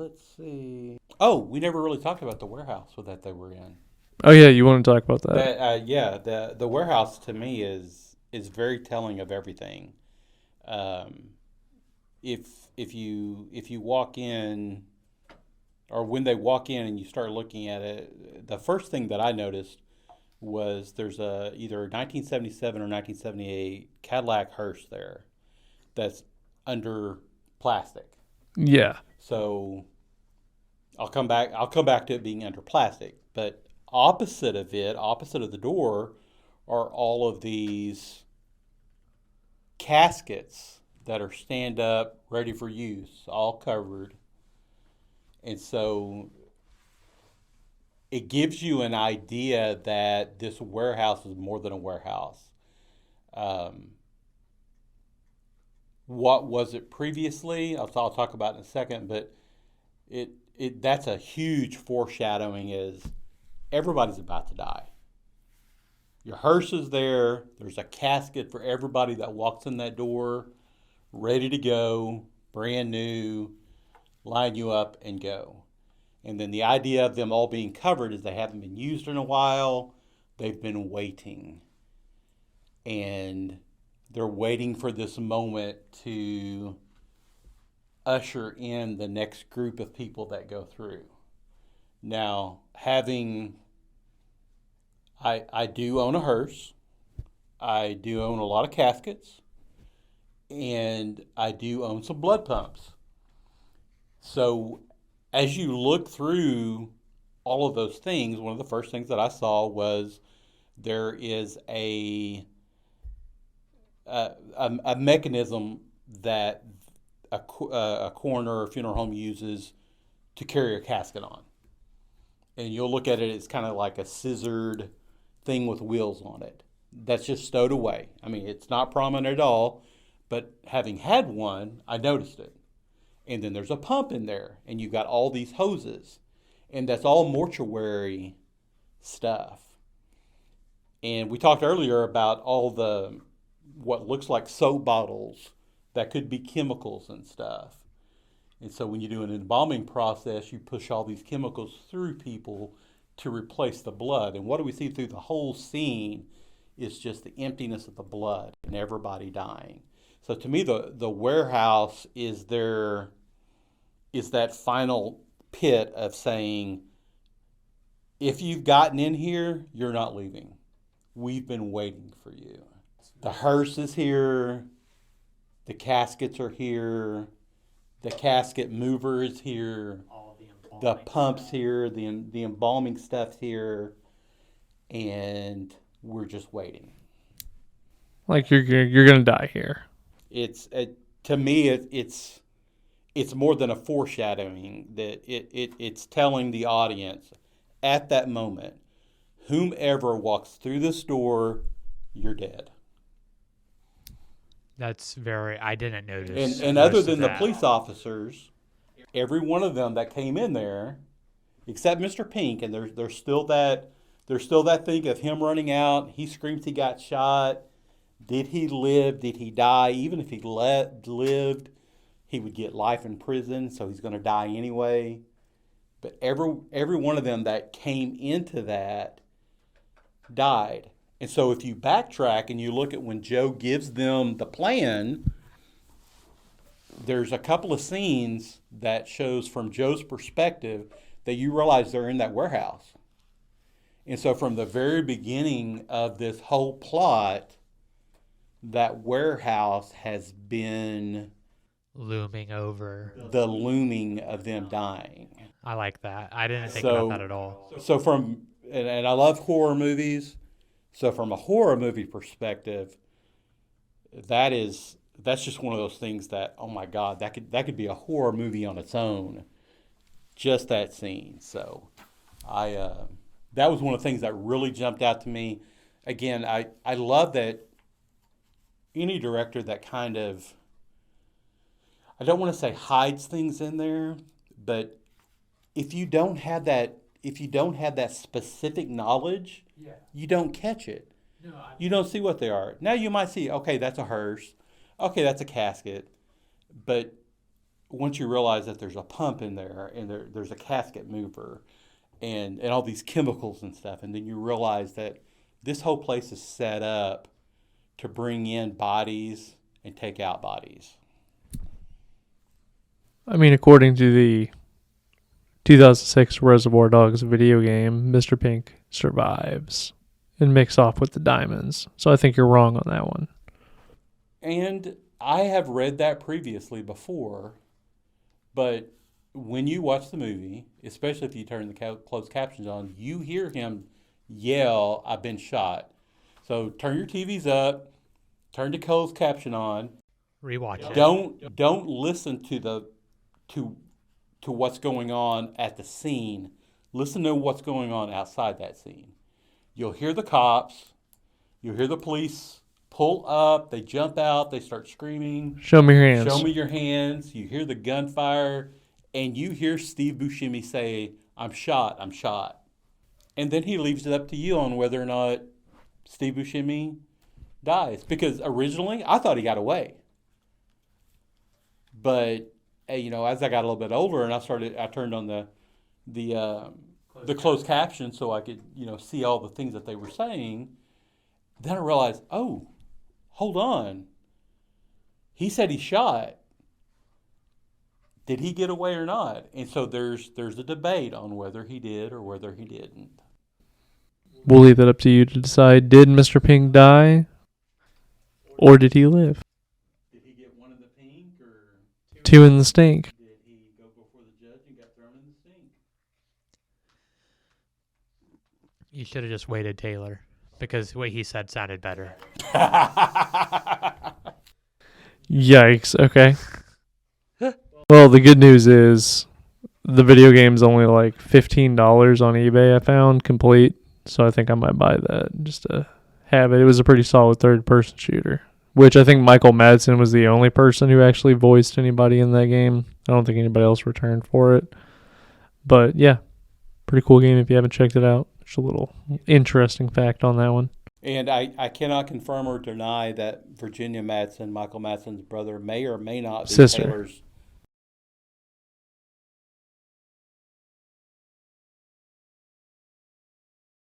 Oh, we never really talked about the warehouse that they were in. Oh, yeah, you want to talk about that? The warehouse to me is very telling of everything. If you walk in, or when they walk in and you start looking at it, the first thing that I noticed was there's either a 1977 or 1978 Cadillac hearse there that's under plastic. Yeah. So I'll come back to it being under plastic, but opposite of the door, are all of these caskets that are stand up, ready for use, all covered. And so it gives you an idea that this warehouse is more than a warehouse. What was it previously? I'll talk about in a second, but that's a huge foreshadowing, is everybody's about to die. Your hearse is there. There's a casket for everybody that walks in that door, ready to go, brand new, line you up and go. And then the idea of them all being covered is they haven't been used in a while. They've been waiting. And they're waiting for this moment to usher in the next group of people that go through. Now, I do own a hearse. I do own a lot of caskets. And I do own some blood pumps. So as you look through all of those things, one of the first things that I saw was there is a mechanism that a coroner or funeral home uses to carry a casket on. And you'll look at it, it's kind of like a scissored thing with wheels on it. That's just stowed away. I mean, it's not prominent at all, but having had one, I noticed it. And then there's a pump in there, and you've got all these hoses. And that's all mortuary stuff. And we talked earlier about all the what looks like soap bottles that could be chemicals and stuff. And so when you do an embalming process, you push all these chemicals through people to replace the blood. And what do we see through the whole scene is just the emptiness of the blood and everybody dying. So to me, the warehouse is that final pit of saying, if you've gotten in here, you're not leaving. We've been waiting for you. The hearse is here. The caskets are here. The casket mover is here. The pump's here. The embalming stuff's here. And we're just waiting. Like you're gonna die here. To me, it's more than a foreshadowing. That it's telling the audience at that moment, whomever walks through this door, you're dead. That's I didn't notice. And other than the police officers, every one of them that came in there, except Mr. Pink, and there's still that thing of him running out. He screams he got shot. Did he live? Did he die? Even if he lived, he would get life in prison, so he's going to die anyway. But every one of them that came into that died. And so if you backtrack and you look at when Joe gives them the plan, there's a couple of scenes that shows from Joe's perspective that you realize they're in that warehouse. And so from the very beginning of this whole plot, that warehouse has been looming over. The looming of them dying. I like that. I didn't think about that at all. So and I love horror movies. So from a horror movie perspective, that's just one of those things that, oh my God, that could be a horror movie on its own. Just that scene. So that was one of the things that really jumped out to me. Again, I love that any director that kind of, I don't want to say hides things in there, but if you don't have that specific knowledge, you don't catch it. You don't see what they are. Now you might see, okay, that's a hearse. Okay, that's a casket. But once you realize that there's a pump in there and there's a casket mover and all these chemicals and stuff, and then you realize that this whole place is set up to bring in bodies and take out bodies. I mean, according to the 2006 Reservoir Dogs video game, Mr. Pink survives and makes off with the diamonds. So I think you're wrong on that one. And I have read that previously before, but when you watch the movie, especially if you turn the closed captions on, you hear him yell, "I've been shot." So turn your TVs up, turn the closed caption on. Rewatch it. Don't listen to what's going on at the scene. Listen to what's going on outside that scene. You'll hear the cops. You'll hear the police pull up. They jump out. They start screaming. Show me your hands. Show me your hands. You hear the gunfire. And you hear Steve Buscemi say, "I'm shot, I'm shot." And then he leaves it up to you on whether or not Steve Buscemi dies. Because originally, I thought he got away. But as I got a little bit older and I turned on the closed caption so I could, see all the things that they were saying. Then I realized, oh, hold on. He said he shot. Did he get away or not? And so there's a debate on whether he did or whether he didn't. We'll leave that up to you to decide. Did Mr. Pink die? Or did he live? Did he get one in the pink or two in the stink? Did he go before the judge and got thrown in the stink? You should have just waited, Taylor, because what he said sounded better. Yikes. Okay. Well, the good news is the video game's only like $15 on eBay, I found, complete. So I think I might buy that just to have it. It was a pretty solid third-person shooter, which I think Michael Madsen was the only person who actually voiced anybody in that game. I don't think anybody else returned for it. But yeah, pretty cool game if you haven't checked it out. Just a little interesting fact on that one. And I cannot confirm or deny that Virginia Madsen, Michael Madsen's brother, may or may not be Sister. Taylor's.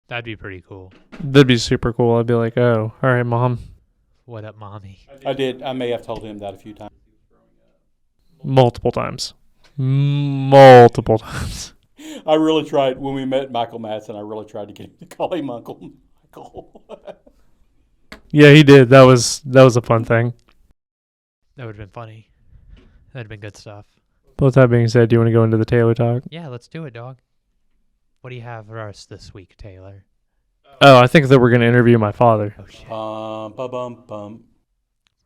That'd be pretty cool. That'd be super cool. I'd be like, oh, all right, Mom. What up, mommy? I did. I may have told him that a few times. Multiple times. Multiple times. I really tried when we met Michael Madsen. I really tried to get him to call him Uncle Michael. Yeah, he did. That was a fun thing. That would have been funny. That'd have been good stuff. But with that being said, do you want to go into the Taylor talk? Yeah, let's do it, dog. What do you have for us this week, Taylor? Oh, I think that we're going to interview my father. Oh, shit. Bum.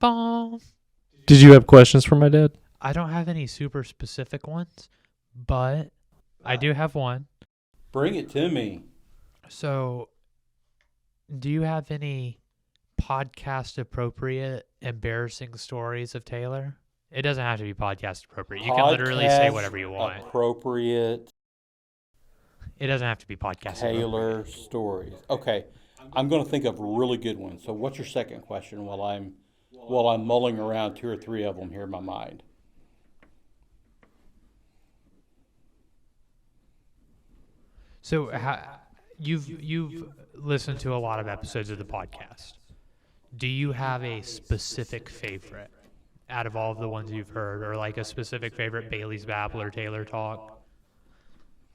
Bum. Did you have questions for my dad? I don't have any super specific ones, but I do have one. Bring it to me. So, do you have any podcast appropriate embarrassing stories of Taylor? It doesn't have to be podcast appropriate. You can literally say whatever you want. Appropriate It doesn't have to be podcast Taylor appropriate. stories. Okay, I'm going to think of really good ones. So, what's your second question while I'm mulling around two or three of them here in my mind? So, you've listened to a lot of episodes of the podcast. Do you have a specific favorite out of all of the ones you've heard, or like a specific favorite Bailey's Babble or Taylor Talk?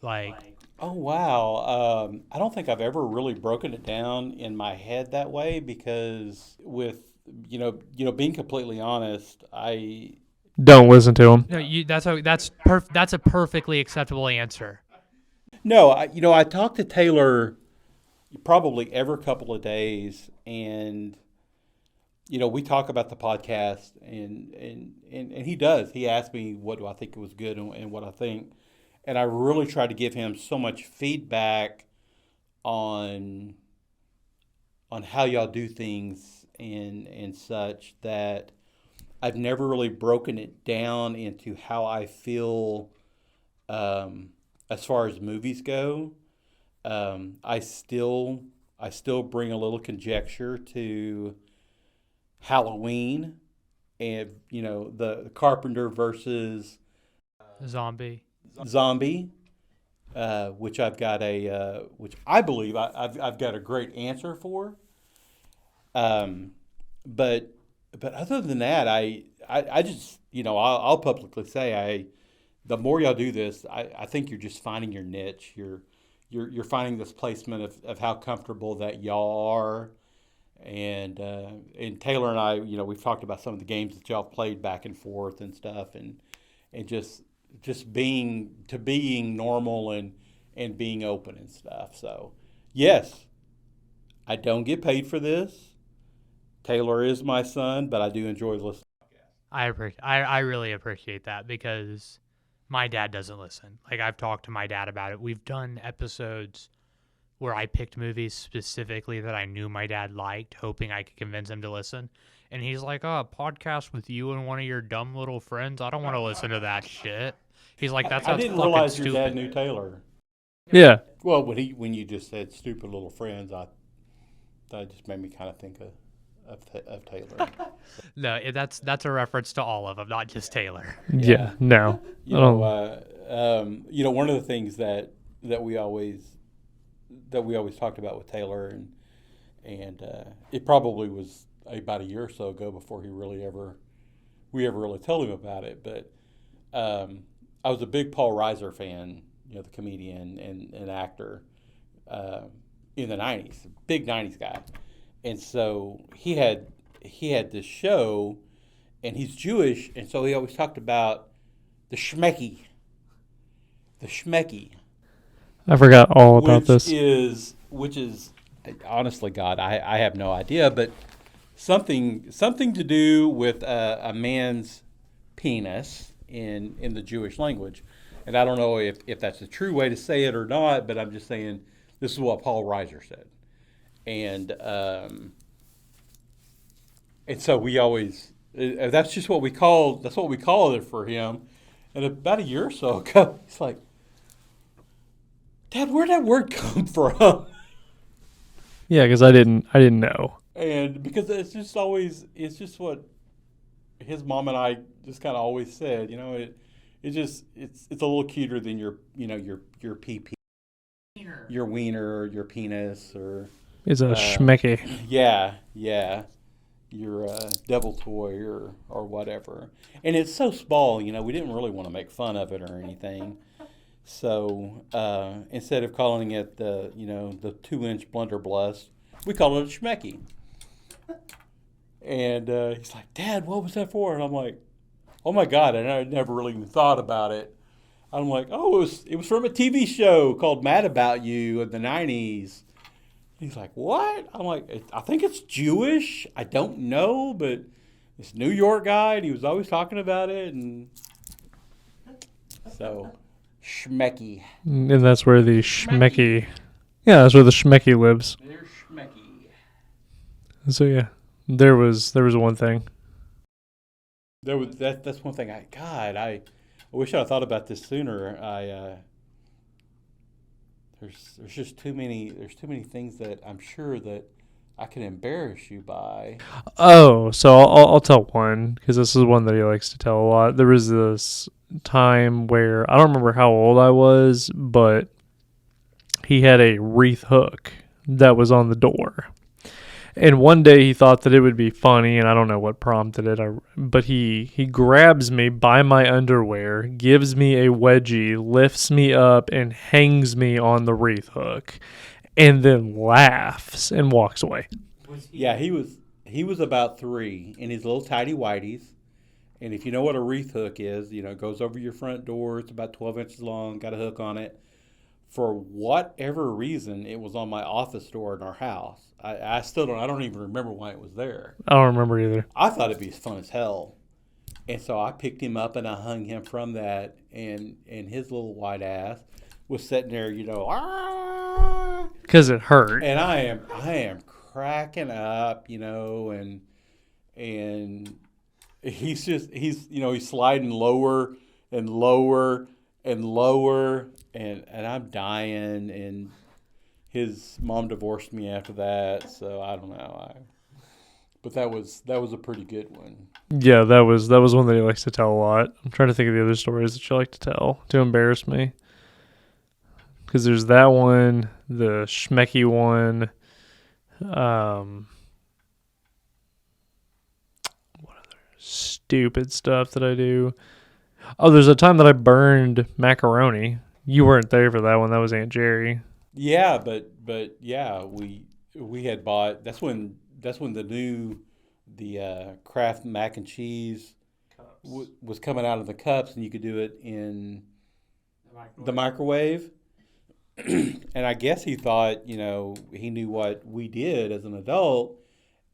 Like, Oh wow! I don't think I've ever really broken it down in my head that way because, with being completely honest, I Don't listen to him. no, that's a perfectly acceptable answer. no, I talk to Taylor probably every couple of days, and we talk about the podcast, and he does. He asks me what do I think was good and what I think. And I really try to give him so much feedback on how y'all do things and such that I've never really broken it down into how I feel as far as movies go. I still bring a little conjecture to Halloween and the Carpenter versus Zombie, which I've got which I believe I've got a great answer for. But other than that, I just I'll publicly say the more y'all do this, I think you're just finding your niche. You're finding this placement of how comfortable that y'all are. And Taylor and I, we've talked about some of the games that y'all played back and forth and stuff, and just being normal and being open and stuff. So, yes, I don't get paid for this. Taylor is my son, but I do enjoy listening. I really appreciate that because my dad doesn't listen. Like, I've talked to my dad about it. We've done episodes where I picked movies specifically that I knew my dad liked, hoping I could convince him to listen. And he's like, oh, a podcast with you and one of your dumb little friends? I don't want to listen to that shit. He's like, that I sounds didn't fucking realize stupid. your dad knew Taylor. Yeah. Well, when you just said stupid little friends, that just made me kind of think of Taylor. No, that's a reference to all of them, not just Taylor. Yeah. No. One of the things that we always talked about with Taylor, and it probably was about a year or so ago before we ever really told him about it. But I was a big Paul Reiser fan, the comedian and actor in the '90s, big '90s guy, and so he had this show, and he's Jewish, and so he always talked about the shmecky. I forgot all about this. Which is honestly, God, I have no idea, but something to do with a man's penis in the Jewish language, and I don't know if that's a true way to say it or not, but I'm just saying this is what Paul Reiser said, and so we always that's just what we called it for him, and about a year or so ago, he's like, Dad, where'd that word come from? Yeah, because I didn't know. And because it's just what his mom and I just kind of always said, it's a little cuter than your PP, your wiener, or your penis, or It's a schmecky. yeah, your devil toy or whatever. And it's so small, we didn't really want to make fun of it or anything. So instead of calling it the 2-inch blunderbuss, we call it a schmecky. And he's like, Dad, what was that for? And I'm like, oh my God, and I never really even thought about it. I'm like, oh, it was from a TV show called Mad About You in the 90s. He's like, what? I'm like, I think it's Jewish. I don't know, but this New York guy, and he was always talking about it. And so, schmecky. And that's where the schmecky. Yeah, that's where the schmecky lives. There's schmecky. So yeah, there was one thing. That's one thing. I wish I'd thought about this sooner. There's just too many things that I'm sure that I can embarrass you by. Oh, so I'll tell one, because this is one that he likes to tell a lot. There was this time where I don't remember how old I was, but he had a wreath hook that was on the door. And one day he thought that it would be funny, and I don't know what prompted it, but he grabs me by my underwear, gives me a wedgie, lifts me up, and hangs me on the wreath hook, and then laughs and walks away. Yeah, he was about 3 in his little tidy whities. And if you know what a wreath hook is, it goes over your front door. It's about 12 inches long, got a hook on it. For whatever reason, it was on my office door in our house. I don't even remember why it was there. I don't remember either. I thought it'd be fun as hell. And so I picked him up and I hung him from that, and his little white ass was sitting there, Because it hurt. and I am cracking up, and he's sliding lower and lower and lower, and I'm dying, and his mom divorced me after that, so I don't know. But that was a pretty good one. Yeah, that was one that he likes to tell a lot. I'm trying to think of the other stories that you like to tell to embarrass me. Because there's that one, the schmecky one. What other stupid stuff that I do? Oh, there's a time that I burned macaroni. You weren't there for that one. That was Aunt Jerry. Yeah, but yeah, we had bought. That's when the Kraft mac and cheese was coming out of the cups, and you could do it in the microwave. And I guess he thought, he knew what we did as an adult,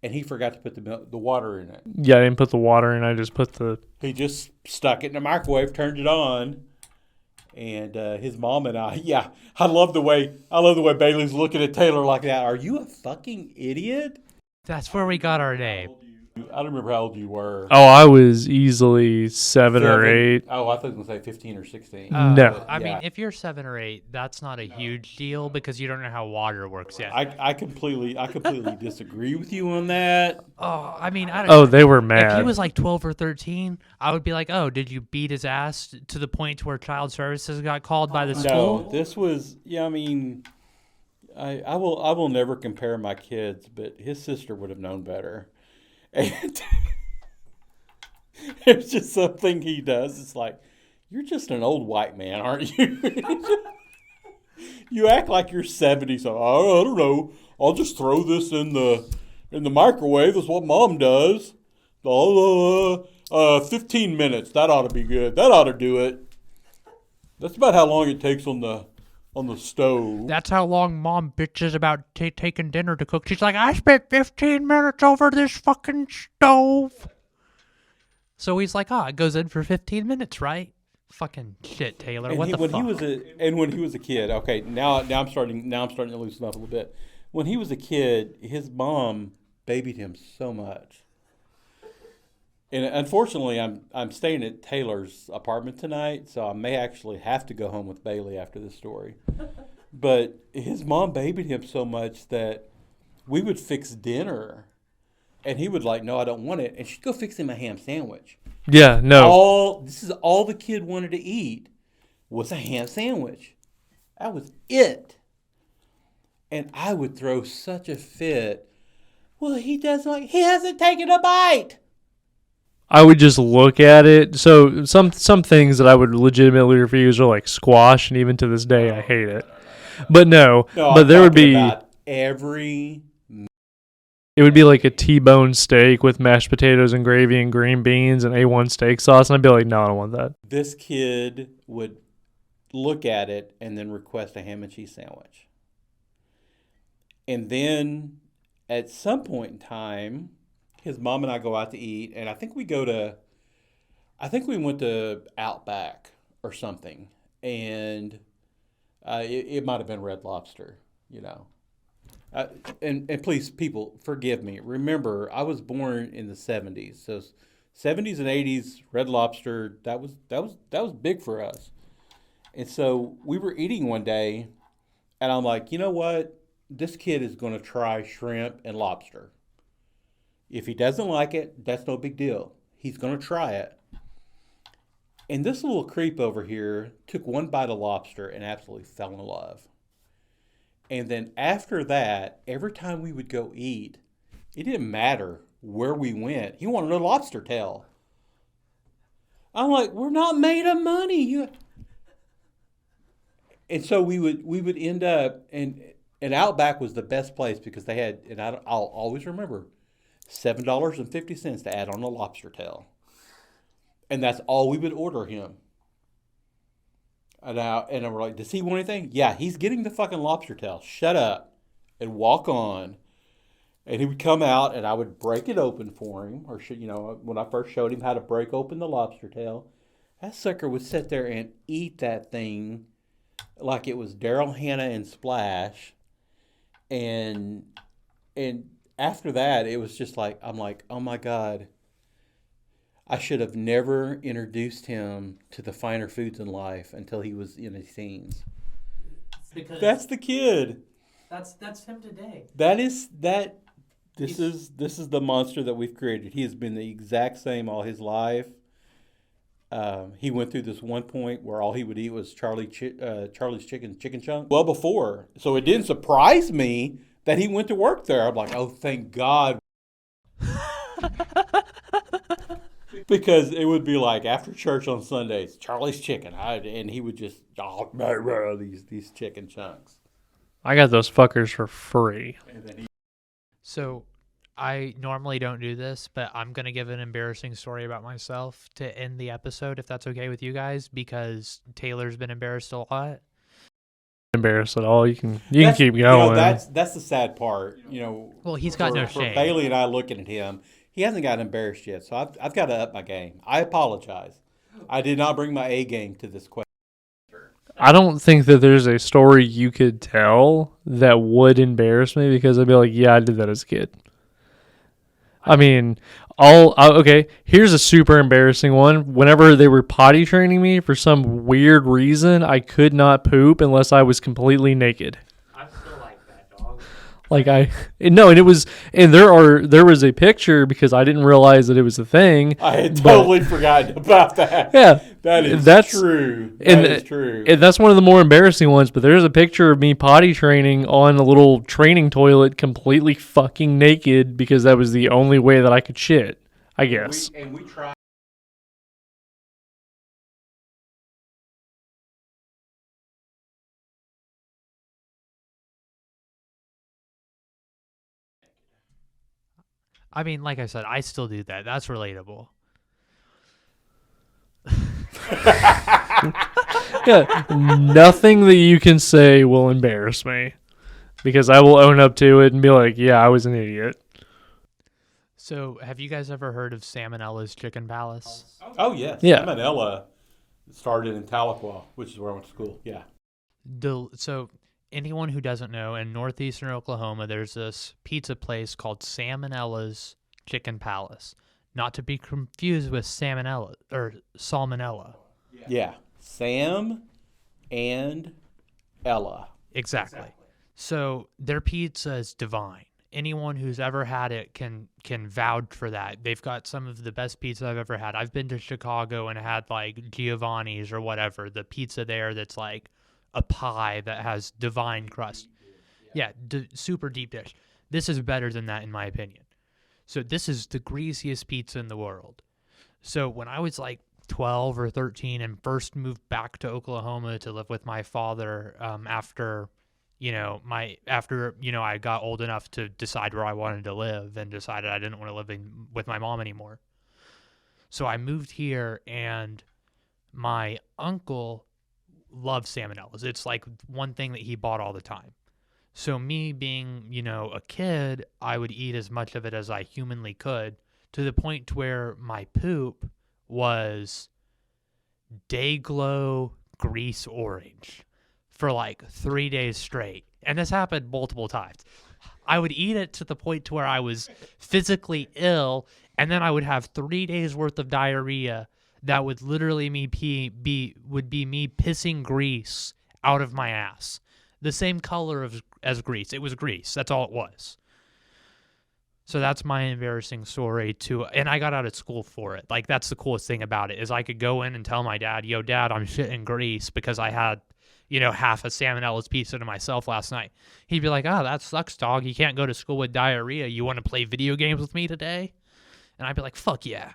and he forgot to put the water in it. Yeah, I didn't put the water in. I just put He just stuck it in the microwave, turned it on, and his mom and I love the way Bailey's looking at Taylor like that. Are you a fucking idiot? That's where we got our name. I don't remember how old you were. Oh, I was easily 7 or 8. Oh, I thought you were going to say 15 or 16. No. I mean, if you're 7 or 8, that's not a huge deal because you don't know how water works yet. I completely disagree with you on that. Oh, I mean, I don't Oh, they were mad. If he was like 12 or 13, I would be like, oh, did you beat his ass to the point to where child services got called by the school? No, this was, I mean, I will never compare my kids, but his sister would have known better. And there's just something he does. It's like, you're just an old white man, aren't you? You act like you're 70, so I don't know. I'll just throw this in the microwave. That's what Mom does. 15 minutes. That ought to be good. That ought to do it. That's about how long it takes on the stove. That's how long Mom bitches about taking dinner to cook. She's like, I spent 15 minutes over this fucking stove. So he's like, it goes in for 15 minutes, right? Fucking shit, Taylor. What the fuck? When he was a kid, okay, now I'm starting to loosen up a little bit. When he was a kid, his mom babied him so much. And unfortunately, I'm staying at Taylor's apartment tonight, so I may actually have to go home with Bailey after this story. But his mom babied him so much that we would fix dinner, and he would like, no, I don't want it, and she'd go fix him a ham sandwich. Yeah, no. This is all the kid wanted to eat was a ham sandwich. That was it. And I would throw such a fit. Well, he hasn't taken a bite. I would just look at it. So some things that I would legitimately refuse are like squash, and even to this day, I hate it. But there would be about every. It would be like a T-bone steak with mashed potatoes and gravy and green beans and A1 steak sauce, and I'd be like, no, I don't want that. This kid would look at it and then request a ham and cheese sandwich. And then at some point in time, his mom and I go out to eat, and I think we went to Outback or something, and it might have been Red Lobster, you know. And please, people, forgive me. Remember, I was born in the 70s, so 70s and 80s, Red Lobster, that was big for us. And so we were eating one day, and I'm like, you know what? This kid is going to try shrimp and lobster. If he doesn't like it, that's no big deal. He's going to try it. And this little creep over here took one bite of lobster and absolutely fell in love. And then after that, every time we would go eat, it didn't matter where we went. He wanted a lobster tail. I'm like, we're not made of money. And so we would end up, and Outback was the best place because they had, and I'll always remember, $7.50 to add on a lobster tail. And that's all we would order him. And we're like, does he want anything? Yeah, he's getting the fucking lobster tail. Shut up. And walk on. And he would come out, and I would break it open for him. Or, when I first showed him how to break open the lobster tail, that sucker would sit there and eat that thing like it was Daryl Hannah and Splash. And after that, it was just like, I'm like, oh my God. I should have never introduced him to the finer foods in life until he was in his teens. Because that's the kid. That's him today. This is the monster that we've created. He has been the exact same all his life. He went through this one point where all he would eat was Charlie's chicken chunk. Well, before, so it didn't surprise me that he went to work there. I'm like, oh, thank God. Because it would be like after church on Sundays, Charlie's chicken, and he would just these chicken chunks. I got those fuckers for free. So I normally don't do this, but I'm going to give an embarrassing story about myself to end the episode, if that's okay with you guys, because Taylor's been embarrassed a lot. Embarrassed at all? You can keep going. That's the sad part. Well, he's got no shame. For Bailey and I looking at him, he hasn't gotten embarrassed yet, so I've got to up my game. I apologize. I did not bring my A game to this question. I don't think that there's a story you could tell that would embarrass me because I'd be like, yeah, I did that as a kid. I mean, okay, here's a super embarrassing one. Whenever they were potty training me, for some weird reason, I could not poop unless I was completely naked. I'm still like that, dog. There was a picture because I didn't realize that it was a thing. I had totally forgotten about that. Yeah. That's true. That is true. And that's one of the more embarrassing ones, but there's a picture of me potty training on a little training toilet completely fucking naked because that was the only way that I could shit, I guess. We tried. I mean, like I said, I still do that. That's relatable. Yeah, nothing that you can say will embarrass me because I will own up to it and be like, yeah, I was an idiot. So, have you guys ever heard of Salmonella's Chicken Palace? Oh, yes. Yeah. Salmonella started in Tahlequah, which is where I went to school. Yeah. So, anyone who doesn't know, in northeastern Oklahoma, there's this pizza place called Salmonella's Chicken Palace. Not to be confused with Salmonella. Yeah. Sam and Ella. Exactly. So their pizza is divine. anyone who's ever had it can vouch for that. They've got some of the best pizza I've ever had. I've been to Chicago and had like Giovanni's or whatever, the pizza there that's like a pie that has divine crust. Yeah, super deep dish. This is better than that in my opinion. So this is the greasiest pizza in the world. So when I was like 12 or 13 and first moved back to Oklahoma to live with my father after I got old enough to decide where I wanted to live and decided I didn't want to live with my mom anymore. So I moved here, and my uncle loves salmonellas. It's like one thing that he bought all the time. So me being, a kid, I would eat as much of it as I humanly could, to the point to where my poop was Dayglow grease orange for like 3 days straight. And this happened multiple times. I would eat it to the point to where I was physically ill, and then I would have 3 days worth of diarrhea that would literally be me pissing grease out of my ass. The same color as grease. It was grease. That's all it was. So that's my embarrassing story too. And I got out of school for it. Like, that's the coolest thing about it, is I could go in and tell my dad, yo, Dad, I'm shitting grease because I had, half a salmonella's pizza to myself last night. He'd be like, oh, that sucks, dog. You can't go to school with diarrhea. You want to play video games with me today? And I'd be like, fuck yeah.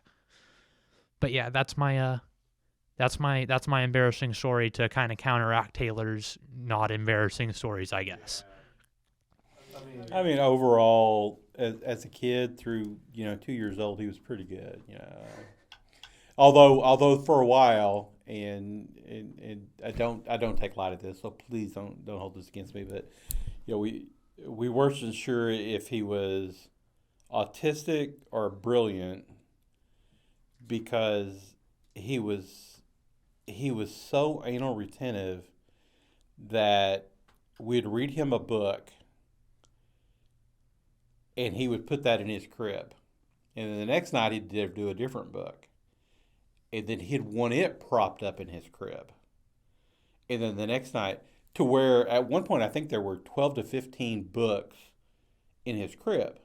But yeah, that's my embarrassing story to kind of counteract Taylor's not embarrassing stories, I guess. I mean, overall, as a kid through 2 years old, he was pretty good. Although for a while, and I don't take light of this, so please don't hold this against me. But we weren't sure if he was autistic or brilliant, because he was so anal retentive that we'd read him a book and he would put that in his crib. And then the next night he'd do a different book. And then he'd want it propped up in his crib. And then the next night, to where at one point I think there were 12 to 15 books in his crib.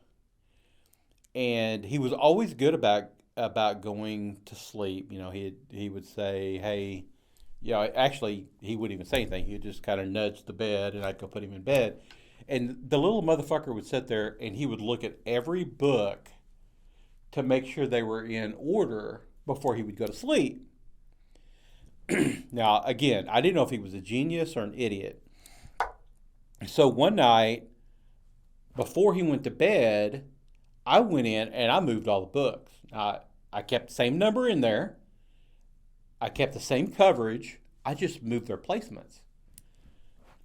And he was always good about going to sleep. He would say, hey, actually he wouldn't even say anything. He'd just kind of nudge the bed, and I'd go put him in bed. And the little motherfucker would sit there, and he would look at every book to make sure they were in order before he would go to sleep. Now, again, I didn't know if he was a genius or an idiot. So one night, before he went to bed, I went in and I moved all the books. I kept the same number in there. I kept the same coverage. I just moved their placements.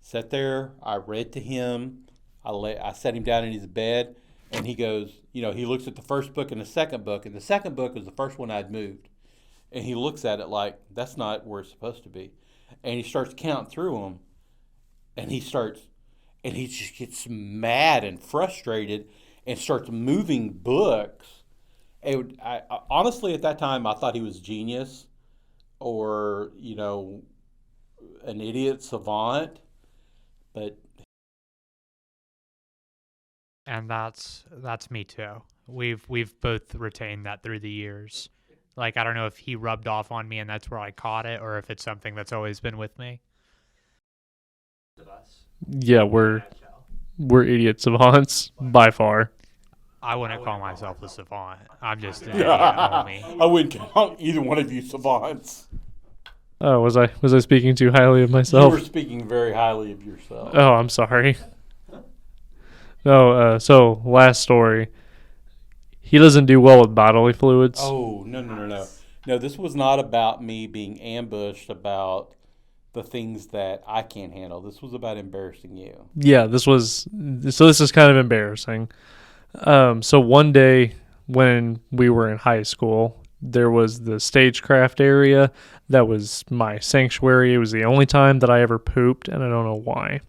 Sat there, I read to him, I set him down in his bed, and he goes, he looks at the first book and the second book, and the second book was the first one I'd moved. And he looks at it like, that's not where it's supposed to be. And he starts counting through them, and he just gets mad and frustrated and starts moving books. I honestly, at that time, I thought he was genius or, an idiot savant. But and that's me too. We've both retained that through the years. Like, I don't know if he rubbed off on me and that's where I caught it, or if it's something that's always been with me. Yeah, we're idiot savants by far. I wouldn't call myself a savant. I'm just an idiot, yeah, homie. I wouldn't count either one of you savants. Oh, was I speaking too highly of myself? You were speaking very highly of yourself. Oh, I'm sorry. No, so last story. He doesn't do well with bodily fluids. Oh, no. No, this was not about me being ambushed about the things that I can't handle. This was about embarrassing you. Yeah, this is kind of embarrassing. So one day when we were in high school, there was the stagecraft area that was my sanctuary. It was the only time that I ever pooped, and I don't know why.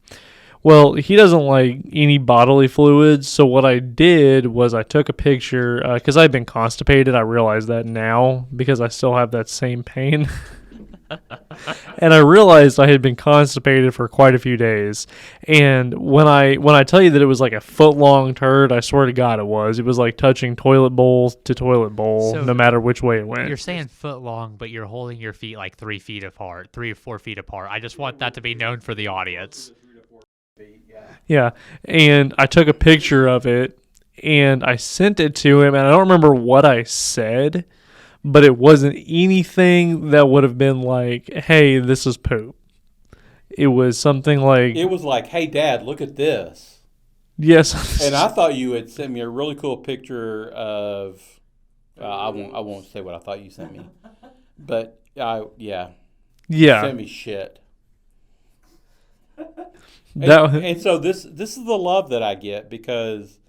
Well, he doesn't like any bodily fluids, so what I did was I took a picture, because I've been constipated. I realize that now because I still have that same pain. and I realized I had been constipated for quite a few days. And when I tell you that it was like a foot long turd, I swear to God it was. It was like touching toilet bowl to toilet bowl, So no matter which way it went. You're saying foot long, but you're holding your feet like 3 feet apart, 3 or 4 feet apart. I just want that to be known for the audience. Yeah, and I took a picture of it and I sent it to him, and I don't remember what I said, but it wasn't anything that would have been like, "Hey, this is poop." It was something like, It was like, "Hey, Dad, look at this." yes. And I thought you had sent me a really cool picture of. I won't say what I thought you sent me, but yeah. sent me shit. And so this is the love that I get, because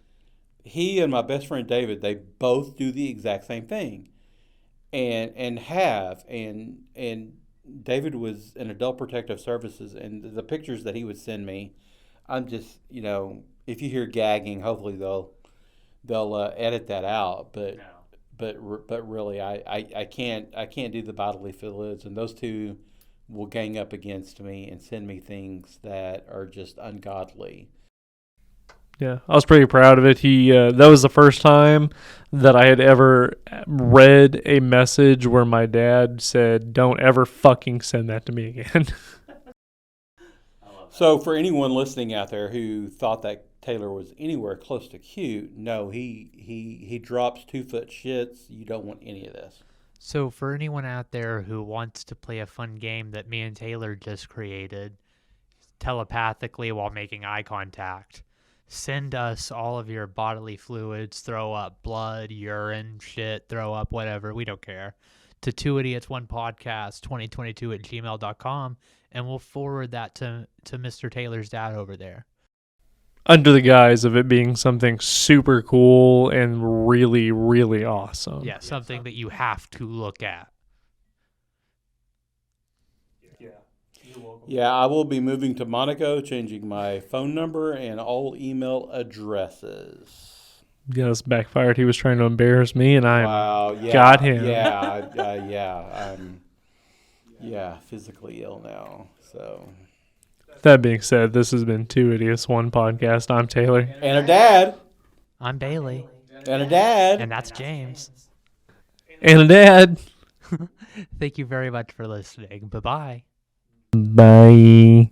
he and my best friend David, they both do the exact same thing, and David was in Adult Protective Services, and the pictures that he would send me, I'm just, if you hear gagging, hopefully they'll edit that out, but really I can't do the bodily fluids, and those two will gang up against me and send me things that are just ungodly. Yeah, I was pretty proud of it. That was the first time that I had ever read a message where my dad said, "Don't ever fucking send that to me again." So for anyone listening out there who thought that Taylor was anywhere close to cute, no, he drops 2-foot shits. You don't want any of this. So for anyone out there who wants to play a fun game that me and Taylor just created telepathically while making eye contact, send us all of your bodily fluids, throw up blood, urine, shit, throw up, whatever. We don't care. To 2idiots1podcast2022@gmail.com, and we'll forward that to Mr. Taylor's dad over there. Under the guise of it being something super cool and really, really awesome. Yeah, something that you have to look at. Yeah, I will be moving to Monaco, changing my phone number and all email addresses. Yeah, this backfired. He was trying to embarrass me, and Got him. I'm physically ill now. So. That being said, this has been 2 Idiots, 1 Podcast. I'm Taylor. And her dad. I'm Bailey. And her dad. And that's James. And a dad. Thank you very much for listening. Bye-bye. Bye.